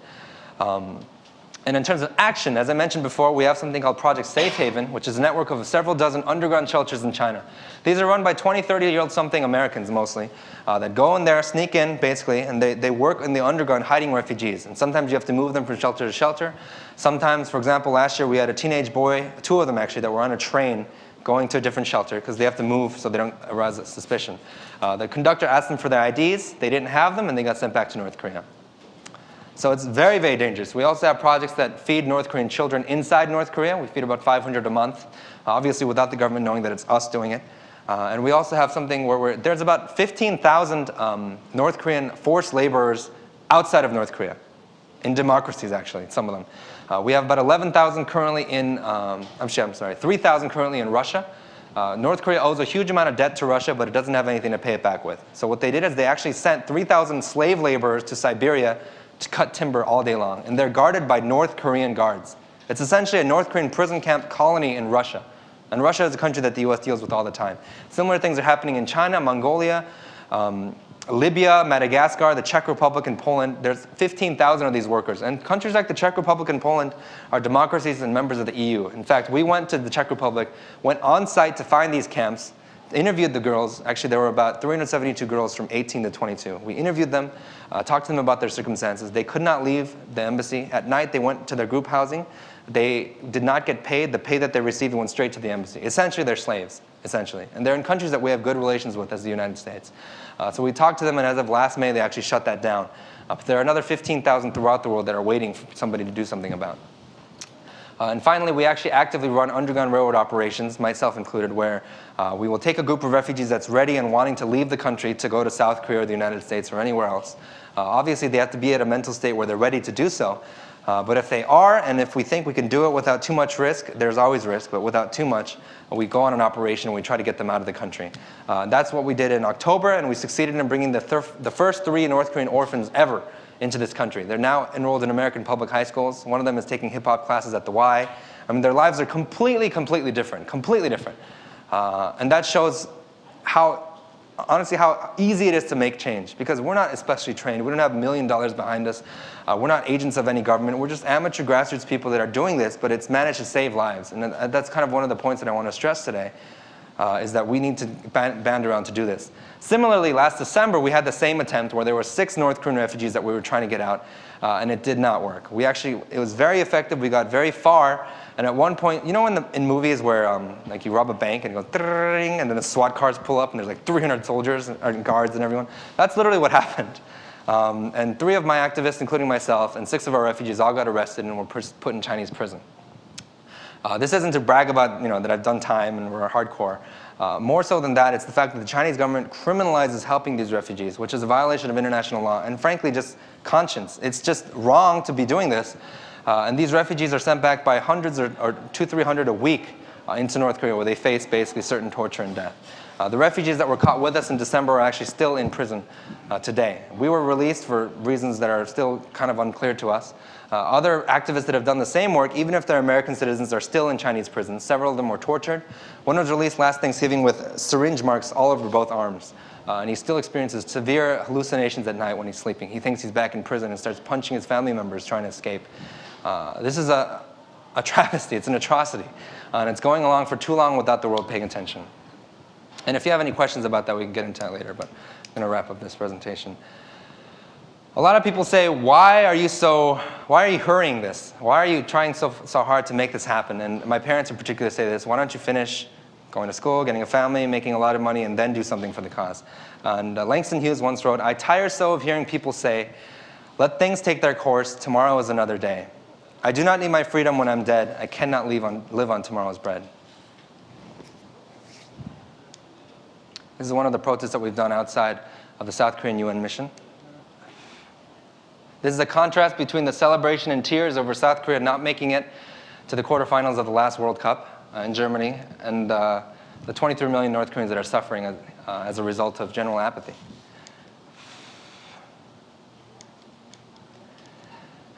And in terms of action, as I mentioned before, we have something called Project Safe Haven, which is a network of several dozen underground shelters in China. These are run by 20, 30-year-old something Americans mostly, that go in there, sneak in basically, and they work in the underground hiding refugees. And sometimes you have to move them from shelter to shelter. Sometimes, for example, last year we had a teenage boy, two of them actually, that were on a train going to a different shelter because they have to move so they don't arouse suspicion. The conductor asked them for their IDs. They didn't have them, and they got sent back to North Korea. So it's very, very dangerous. We also have projects that feed North Korean children inside North Korea. We feed about 500 a month, obviously without the government knowing that it's us doing it. And we also have something where there's about 15,000 North Korean forced laborers outside of North Korea, in democracies actually, some of them. We have about 11,000 currently in, 3,000 currently in Russia. North Korea owes a huge amount of debt to Russia, but it doesn't have anything to pay it back with. So what they did is they actually sent 3,000 slave laborers to Siberia to cut timber all day long. And they're guarded by North Korean guards. It's essentially a North Korean prison camp colony in Russia. And Russia is a country that the US deals with all the time. Similar things are happening in China, Mongolia, Libya, Madagascar, the Czech Republic, and Poland. There's 15,000 of these workers. And countries like the Czech Republic and Poland are democracies and members of the EU. In fact, we went to the Czech Republic, went on site to find these camps, interviewed the girls. Actually, there were about 372 girls from 18 to 22. We interviewed them, talked to them about their circumstances. They could not leave the embassy. At night, they went to their group housing. They did not get paid. The pay that they received went straight to the embassy. Essentially, they're slaves, essentially. And they're in countries that we have good relations with, as the United States. So we talked to them, and as of last May, they actually shut that down. But there are another 15,000 throughout the world that are waiting for somebody to do something about. And finally, we actually actively run underground railroad operations, myself included, where we will take a group of refugees that's ready and wanting to leave the country to go to South Korea or the United States or anywhere else. Obviously, they have to be at a mental state where they're ready to do so. But if they are, and if we think we can do it without too much risk, there's always risk, but without too much, we go on an operation and we try to get them out of the country. That's what we did in October, and we succeeded in bringing the first 3 North Korean orphans ever into this country. They're now enrolled in American public high schools. One of them is taking hip-hop classes at the Y. I mean, their lives are completely different, completely different. And that shows honestly, how easy it is to make change, because we're not especially trained. We don't have $1 million behind us. We're not agents of any government. We're just amateur grassroots people that are doing this, but it's managed to save lives. And that's kind of one of the points that I want to stress today, is that we need to band around to do this. Similarly, last December, we had the same attempt where there were 6 North Korean refugees that we were trying to get out, and it did not work. It was very effective. We got very far. And at one point, you know in movies where like you rob a bank and it goes ding, and then the SWAT cars pull up and there's like 300 soldiers and guards and everyone? That's literally what happened. And 3 of my activists, including myself, and 6 of our refugees all got arrested and were put in Chinese prison. This isn't to brag about that I've done time and we're hardcore. More so than that, it's the fact that the Chinese government criminalizes helping these refugees, which is a violation of international law and frankly just conscience. It's just wrong to be doing this. And these refugees are sent back by hundreds or 200-300 a week into North Korea, where they face basically certain torture and death. The refugees that were caught with us in December are actually still in prison today. We were released for reasons that are still kind of unclear to us. Other activists that have done the same work, even if they're American citizens, are still in Chinese prisons. Several of them were tortured. One was released last Thanksgiving with syringe marks all over both arms. And he still experiences severe hallucinations at night when he's sleeping. He thinks he's back in prison and starts punching his family members trying to escape. This is a travesty. It's an atrocity. And it's going along for too long without the world paying attention. And if you have any questions about that, we can get into that later. But I'm going to wrap up this presentation. A lot of people say, why are you hurrying this? Why are you trying so hard to make this happen? And my parents in particular say this: why don't you finish going to school, getting a family, making a lot of money, and then do something for the cause? And Langston Hughes once wrote, "I tire so of hearing people say, let things take their course, tomorrow is another day. I do not need my freedom when I'm dead. I cannot live on tomorrow's bread." This is one of the protests that we've done outside of the South Korean UN mission. This is a contrast between the celebration and tears over South Korea not making it to the quarterfinals of the last World Cup in Germany, and the 23 million North Koreans that are suffering as a result of general apathy.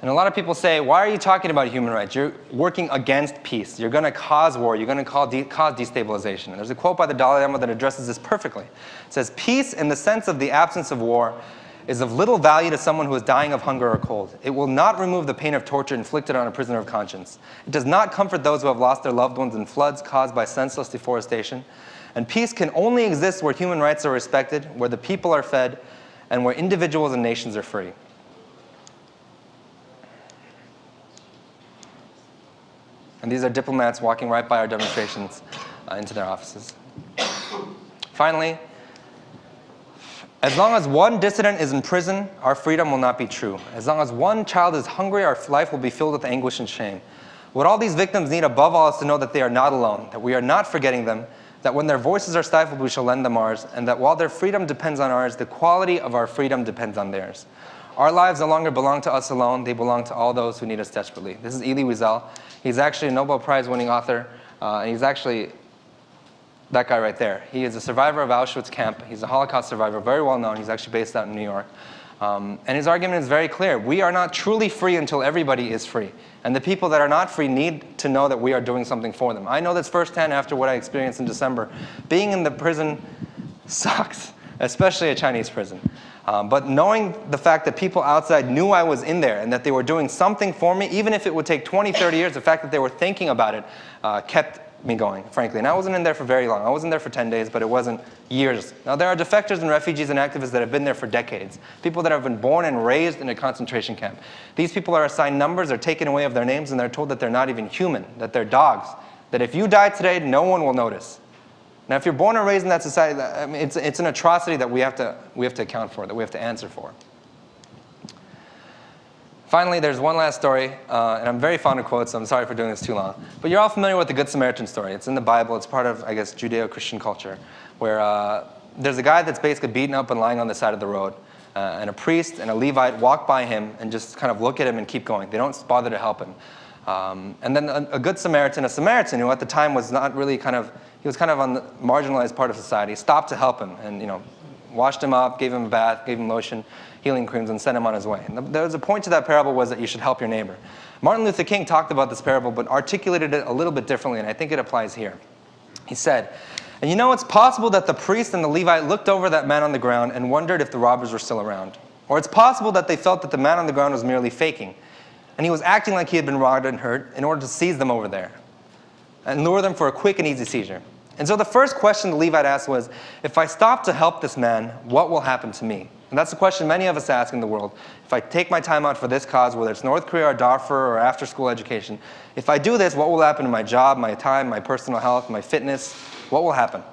And a lot of people say, why are you talking about human rights? You're working against peace. You're going to cause war. You're going to cause destabilization. And there's a quote by the Dalai Lama that addresses this perfectly. It says, peace in the sense of the absence of war is of little value to someone who is dying of hunger or cold. It will not remove the pain of torture inflicted on a prisoner of conscience. It does not comfort those who have lost their loved ones in floods caused by senseless deforestation. And peace can only exist where human rights are respected, where the people are fed, and where individuals and nations are free. And these are diplomats walking right by our demonstrations into their offices. Finally, as long as one dissident is in prison, our freedom will not be true. As long as one child is hungry, our life will be filled with anguish and shame. What all these victims need above all is to know that they are not alone, that we are not forgetting them, that when their voices are stifled, we shall lend them ours, and that while their freedom depends on ours, the quality of our freedom depends on theirs. Our lives no longer belong to us alone. They belong to all those who need us desperately. This is Elie Wiesel. He's actually a Nobel Prize-winning author, and he's actually that guy right there. He is a survivor of Auschwitz camp. He's a Holocaust survivor, very well known. He's actually based out in New York. And his argument is very clear. We are not truly free until everybody is free. And the people that are not free need to know that we are doing something for them. I know this firsthand after what I experienced in December. Being in the prison sucks, especially a Chinese prison. But knowing the fact that people outside knew I was in there and that they were doing something for me, even if it would take 20, 30 years, the fact that they were thinking about it kept me going, frankly. And I wasn't in there for very long. I wasn't there for 10 days, but it wasn't years. Now, there are defectors and refugees and activists that have been there for decades, people that have been born and raised in a concentration camp. These people are assigned numbers, they're taken away of their names, and they're told that they're not even human, that they're dogs, that if you die today, no one will notice. Now, if you're born and raised in that society, I mean, it's an atrocity that we have to account for, that we have to answer for. Finally, there's one last story, and I'm very fond of quotes, so I'm sorry for doing this too long. But you're all familiar with the Good Samaritan story. It's in the Bible. It's part of, I guess, Judeo-Christian culture, where there's a guy that's basically beaten up and lying on the side of the road, and a priest and a Levite walk by him and just kind of look at him and keep going. They don't bother to help him. And then a good Samaritan, a Samaritan who at the time was not really he was kind of on the marginalized part of society, stopped to help him and, washed him up, gave him a bath, gave him lotion, healing creams, and sent him on his way. And there was a point to that parable was that you should help your neighbor. Martin Luther King talked about this parable but articulated it a little bit differently, and I think it applies here. He said, and it's possible that the priest and the Levite looked over that man on the ground and wondered if the robbers were still around. Or it's possible that they felt that the man on the ground was merely faking, and he was acting like he had been robbed and hurt in order to seize them over there and lure them for a quick and easy seizure. And so the first question the Levite asked was, if I stop to help this man, what will happen to me? And that's the question many of us ask in the world. If I take my time out for this cause, whether it's North Korea or Darfur or after-school education, if I do this, what will happen to my job, my time, my personal health, my fitness? What will happen?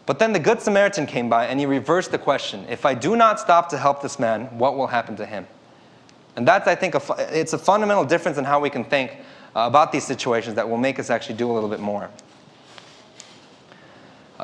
But then the Good Samaritan came by and he reversed the question. If I do not stop to help this man, what will happen to him? And that's, I think, it's a fundamental difference in how we can think about these situations that will make us actually do a little bit more.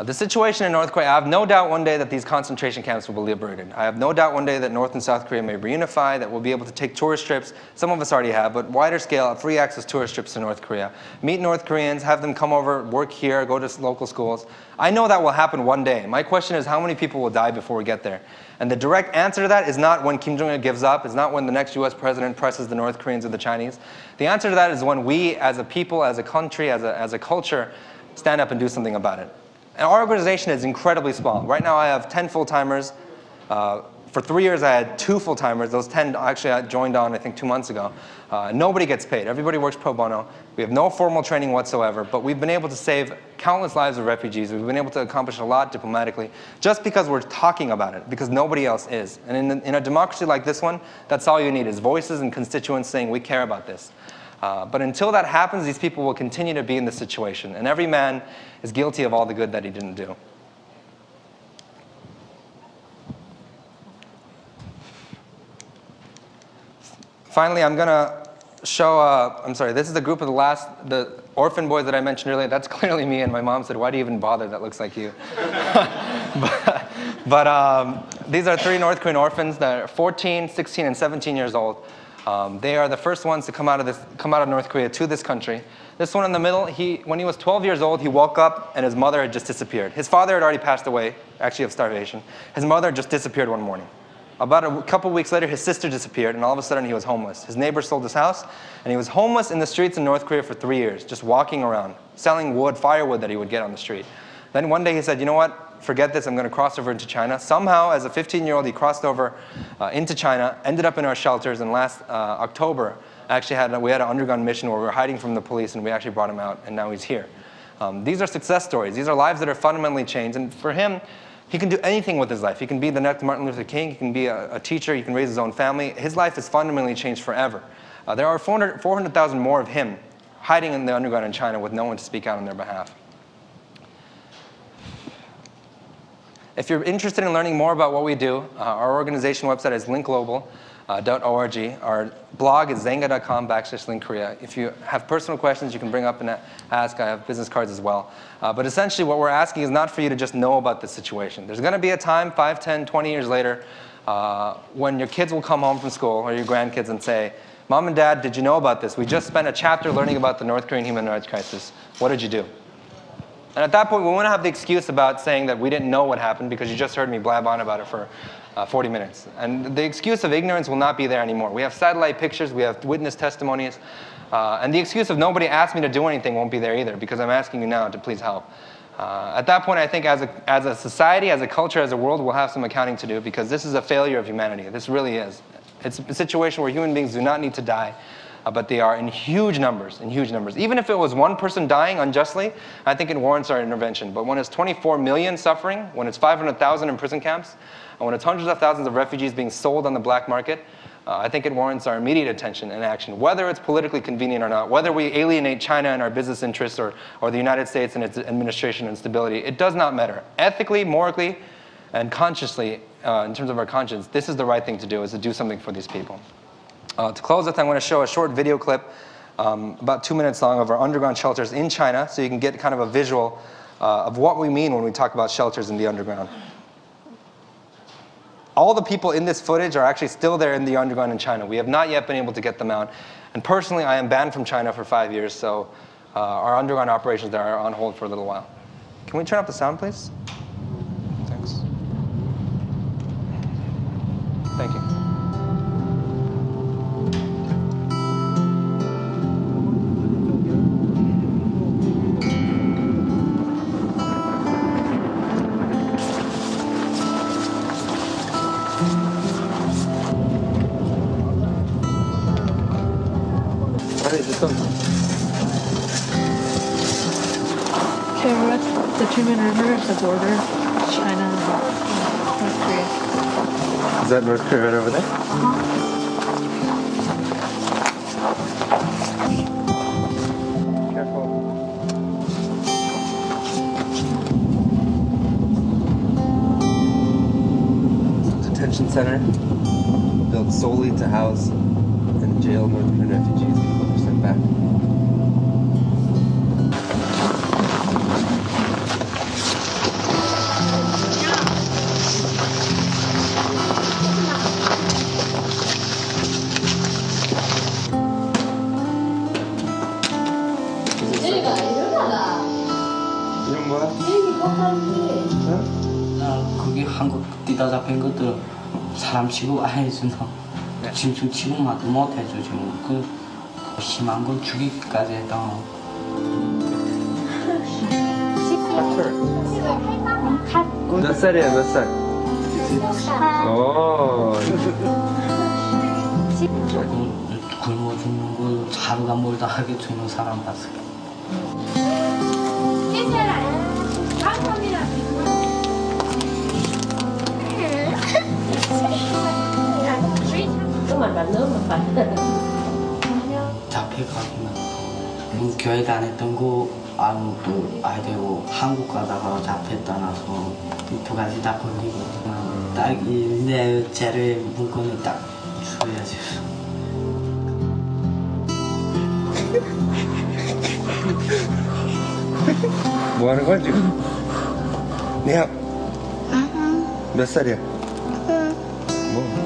The situation in North Korea, I have no doubt one day that these concentration camps will be liberated. I have no doubt one day that North and South Korea may reunify, that we'll be able to take tourist trips. Some of us already have, but wider scale, free access tourist trips to North Korea. Meet North Koreans, have them come over, work here, go to local schools. I know that will happen one day. My question is how many people will die before we get there? And the direct answer to that is not when Kim Jong-un gives up. It's not when the next US president presses the North Koreans or the Chinese. The answer to that is when we, as a people, as a country, as a culture, stand up and do something about it. And our organization is incredibly small. Right now I have 10 full-timers. For 3 years I had 2 full-timers. Those 10 actually I joined on, I think, 2 months ago. Nobody gets paid. Everybody works pro bono. We have no formal training whatsoever, but we've been able to save countless lives of refugees. We've been able to accomplish a lot diplomatically just because we're talking about it, because nobody else is. And in a democracy like this one, that's all you need is voices and constituents saying we care about this. But until that happens, these people will continue to be in this situation. And every man is guilty of all the good that he didn't do. Finally, I'm going to show, I'm sorry, this is the group of the orphan boys that I mentioned earlier. That's clearly me, and my mom said, why do you even bother? That looks like you. But these are 3 North Korean orphans that are 14, 16, and 17 years old. They are the first ones to come out of North Korea to this country. This one in the middle, when he was 12 years old, he woke up and his mother had just disappeared. His father had already passed away, actually of starvation. His mother had just disappeared one morning. About a couple weeks later, his sister disappeared, and all of a sudden he was homeless. His neighbor sold his house, and he was homeless in the streets in North Korea for 3 years, just walking around, selling wood, firewood that he would get on the street. Then one day he said, you know what, forget this, I'm going to cross over into China. Somehow, as a 15-year-old, he crossed over into China, ended up in our shelters, and last October, we had an underground mission where we were hiding from the police, and we actually brought him out, and now he's here. These are success stories. These are lives that are fundamentally changed, and for him, he can do anything with his life. He can be the next Martin Luther King. He can be a teacher. He can raise his own family. His life is fundamentally changed forever. There are 400,000 more of him hiding in the underground in China with no one to speak out on their behalf. If you're interested in learning more about what we do, our organization website is linkglobal.org. Our blog is zenga.com/linkkorea. If you have personal questions, you can bring up and ask. I have business cards as well. But essentially, what we're asking is not for you to just know about this situation. There's going to be a time, 5, 10, 20 years later, when your kids will come home from school, or your grandkids, and say, Mom and Dad, did you know about this? We just spent a chapter learning about the North Korean human rights crisis. What did you do? And at that point, we won't have the excuse about saying that we didn't know what happened because you just heard me blab on about it for 40 minutes. And the excuse of ignorance will not be there anymore. We have satellite pictures, we have witness testimonies, and the excuse of nobody asked me to do anything won't be there either because I'm asking you now to please help. At that point, I think as a society, as a culture, as a world, we'll have some accounting to do because this is a failure of humanity. This really is. It's a situation where human beings do not need to die. But they are in huge numbers, Even if it was one person dying unjustly, I think it warrants our intervention. But when it's 24 million suffering, when it's 500,000 in prison camps, and when it's hundreds of thousands of refugees being sold on the black market, I think it warrants our immediate attention and action, whether it's politically convenient or not, whether we alienate China and our business interests or the United States and its administration and stability. It does not matter. Ethically, morally, and consciously, in terms of our conscience, this is the right thing to do, is to do something for these people. To close with, I'm going to show a short video clip, about 2 minutes long, of our underground shelters in China, so you can get kind of a visual of what we mean when we talk about shelters in the underground. All the people in this footage are actually still there in the underground in China. We have not yet been able to get them out. And personally, I am banned from China for 5 years, so our underground operations there are on hold for a little while. Can we turn up the sound, please? Thanks. Thank you. Okay, we're at the Tumen River at the border, China and North Korea. Is that North Korea right over there? Careful. Detention center built solely to house and jail North Korean refugees before they're sent back. 이런 거야? 거기 한국 뛰다 잡힌 것들 사람 취급 안 해주나 짐승 취급만도 못 해주지 그 심한 걸 죽이기까지 했다. 몇 살이야, 몇 살? 오. 굶어 죽는 걸 하루가 멀다 하게 주는 사람 봤어. 잡혀가기만 교회 다녔던 거 아무도 안 되고 한국 가다가 잡혔다 나서 두 가지 다 걸리고 딱 내 죄를 문건을 딱 줘야지. 뭐 하는 거야 지금? 네. 몇 몇 살이야?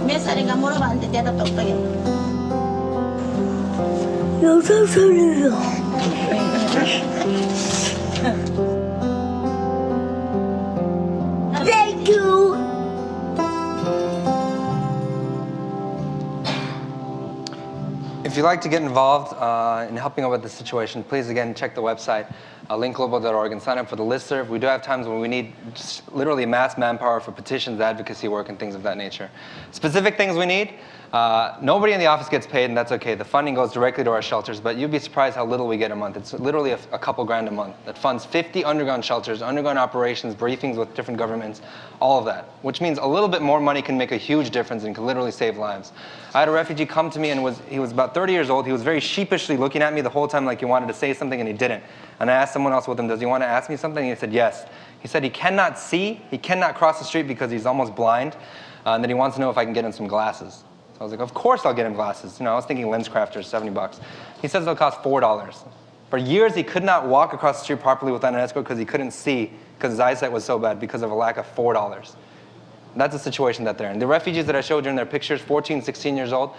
몇 살인가 물어봤는데 대답도 없어요. 6살이요. Thank you. If you'd like to get involved in helping out with this situation, please again check the website, linkglobal.org, and sign up for the listserv. We do have times when we need just literally mass manpower for petitions, advocacy work, and things of that nature. Specific things we need, nobody in the office gets paid, and that's okay. The funding goes directly to our shelters, but you'd be surprised how little we get a month. It's literally a couple grand a month that funds 50 underground shelters, underground operations, briefings with different governments, all of that, which means a little bit more money can make a huge difference and can literally save lives. I had a refugee come to me, and he was about 30 years old. He was very sheepishly looking at me the whole time like he wanted to say something, and he didn't. And I asked someone else with him, does he want to ask me something? And he said yes. He said he cannot see, he cannot cross the street because he's almost blind, and that he wants to know if I can get him some glasses. So I was like, of course I'll get him glasses. You know, I was thinking lens crafters, $70. He says it'll cost $4. For years, he could not walk across the street properly without an escort because he couldn't see, because his eyesight was so bad because of a lack of $4. That's the situation that they're in. The refugees that I showed you in their pictures, 14, 16 years old,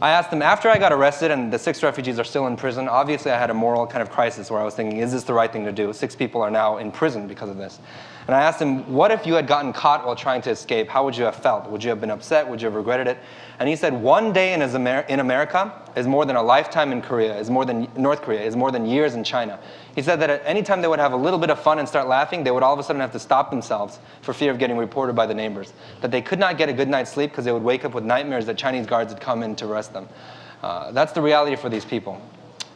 I asked them, after I got arrested and the 6 refugees are still in prison, obviously I had a moral kind of crisis where I was thinking, is this the right thing to do? 6 people are now in prison because of this. And I asked him, what if you had gotten caught while trying to escape? How would you have felt? Would you have been upset? Would you have regretted it? And he said, one day in America is more than a lifetime in Korea, is more than North Korea, is more than years in China. He said that at any time they would have a little bit of fun and start laughing, they would all of a sudden have to stop themselves for fear of getting reported by the neighbors. That they could not get a good night's sleep because they would wake up with nightmares that Chinese guards had come in to arrest them. That's the reality for these people.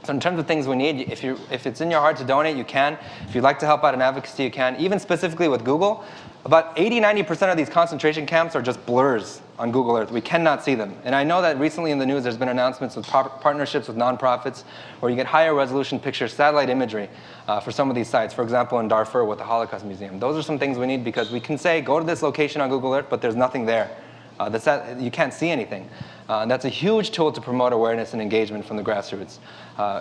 So in terms of things we need, if it's in your heart to donate, you can. If you'd like to help out in advocacy, you can. Even specifically with Google, about 80–90% of these concentration camps are just blurs on Google Earth. We cannot see them. And I know that recently in the news there's been announcements with partnerships with nonprofits where you get higher resolution pictures, satellite imagery for some of these sites. For example, in Darfur with the Holocaust Museum. Those are some things we need because we can say, go to this location on Google Earth, but there's nothing there. You can't see anything. And that's a huge tool to promote awareness and engagement from the grassroots.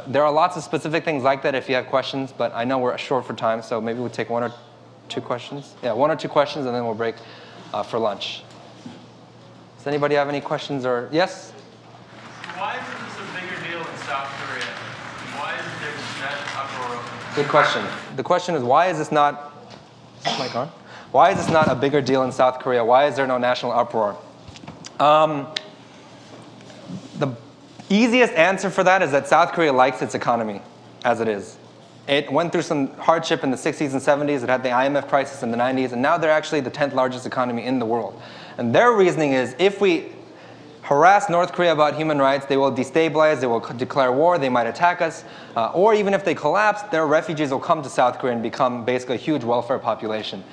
There are lots of specific things like that if you have questions, but I know we're short for time, so maybe we'll take 1 or 2 questions. Yeah, 1 or 2 questions, and then we'll break for lunch. Does anybody have any questions or yes? Why is this a bigger deal in South Korea? Why is there that uproar? Good question. The question is, why is this not? Is this mic on? Why is this not a bigger deal in South Korea? Why is there no national uproar? The easiest answer for that is that South Korea likes its economy as it is. It went through some hardship in the 60s and 70s. It had the IMF crisis in the 90s, and now they're actually the 10th largest economy in the world. And their reasoning is, if we harass North Korea about human rights, they will destabilize, they will declare war, they might attack us, or even if they collapse, their refugees will come to South Korea and become basically a huge welfare population.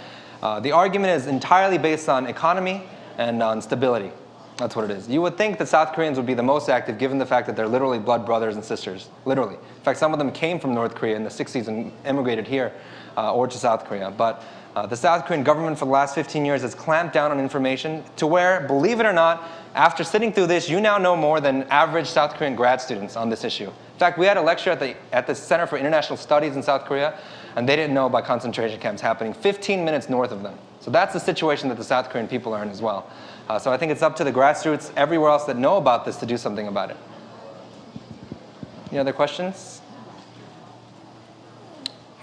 The argument is entirely based on economy and on stability. That's what it is. You would think that South Koreans would be the most active given the fact that they're literally blood brothers and sisters, literally. In fact, some of them came from North Korea in the 60s and immigrated here or to South Korea. But the South Korean government for the last 15 years has clamped down on information to where, believe it or not, after sitting through this, you now know more than average South Korean grad students on this issue. In fact, we had a lecture at the Center for International Studies in South Korea, and they didn't know about concentration camps happening 15 minutes north of them. So that's the situation that the South Korean people are in as well. So I think it's up to the grassroots everywhere else that know about this to do something about it. Any other questions?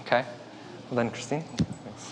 Okay. Well then, Christine. Thanks.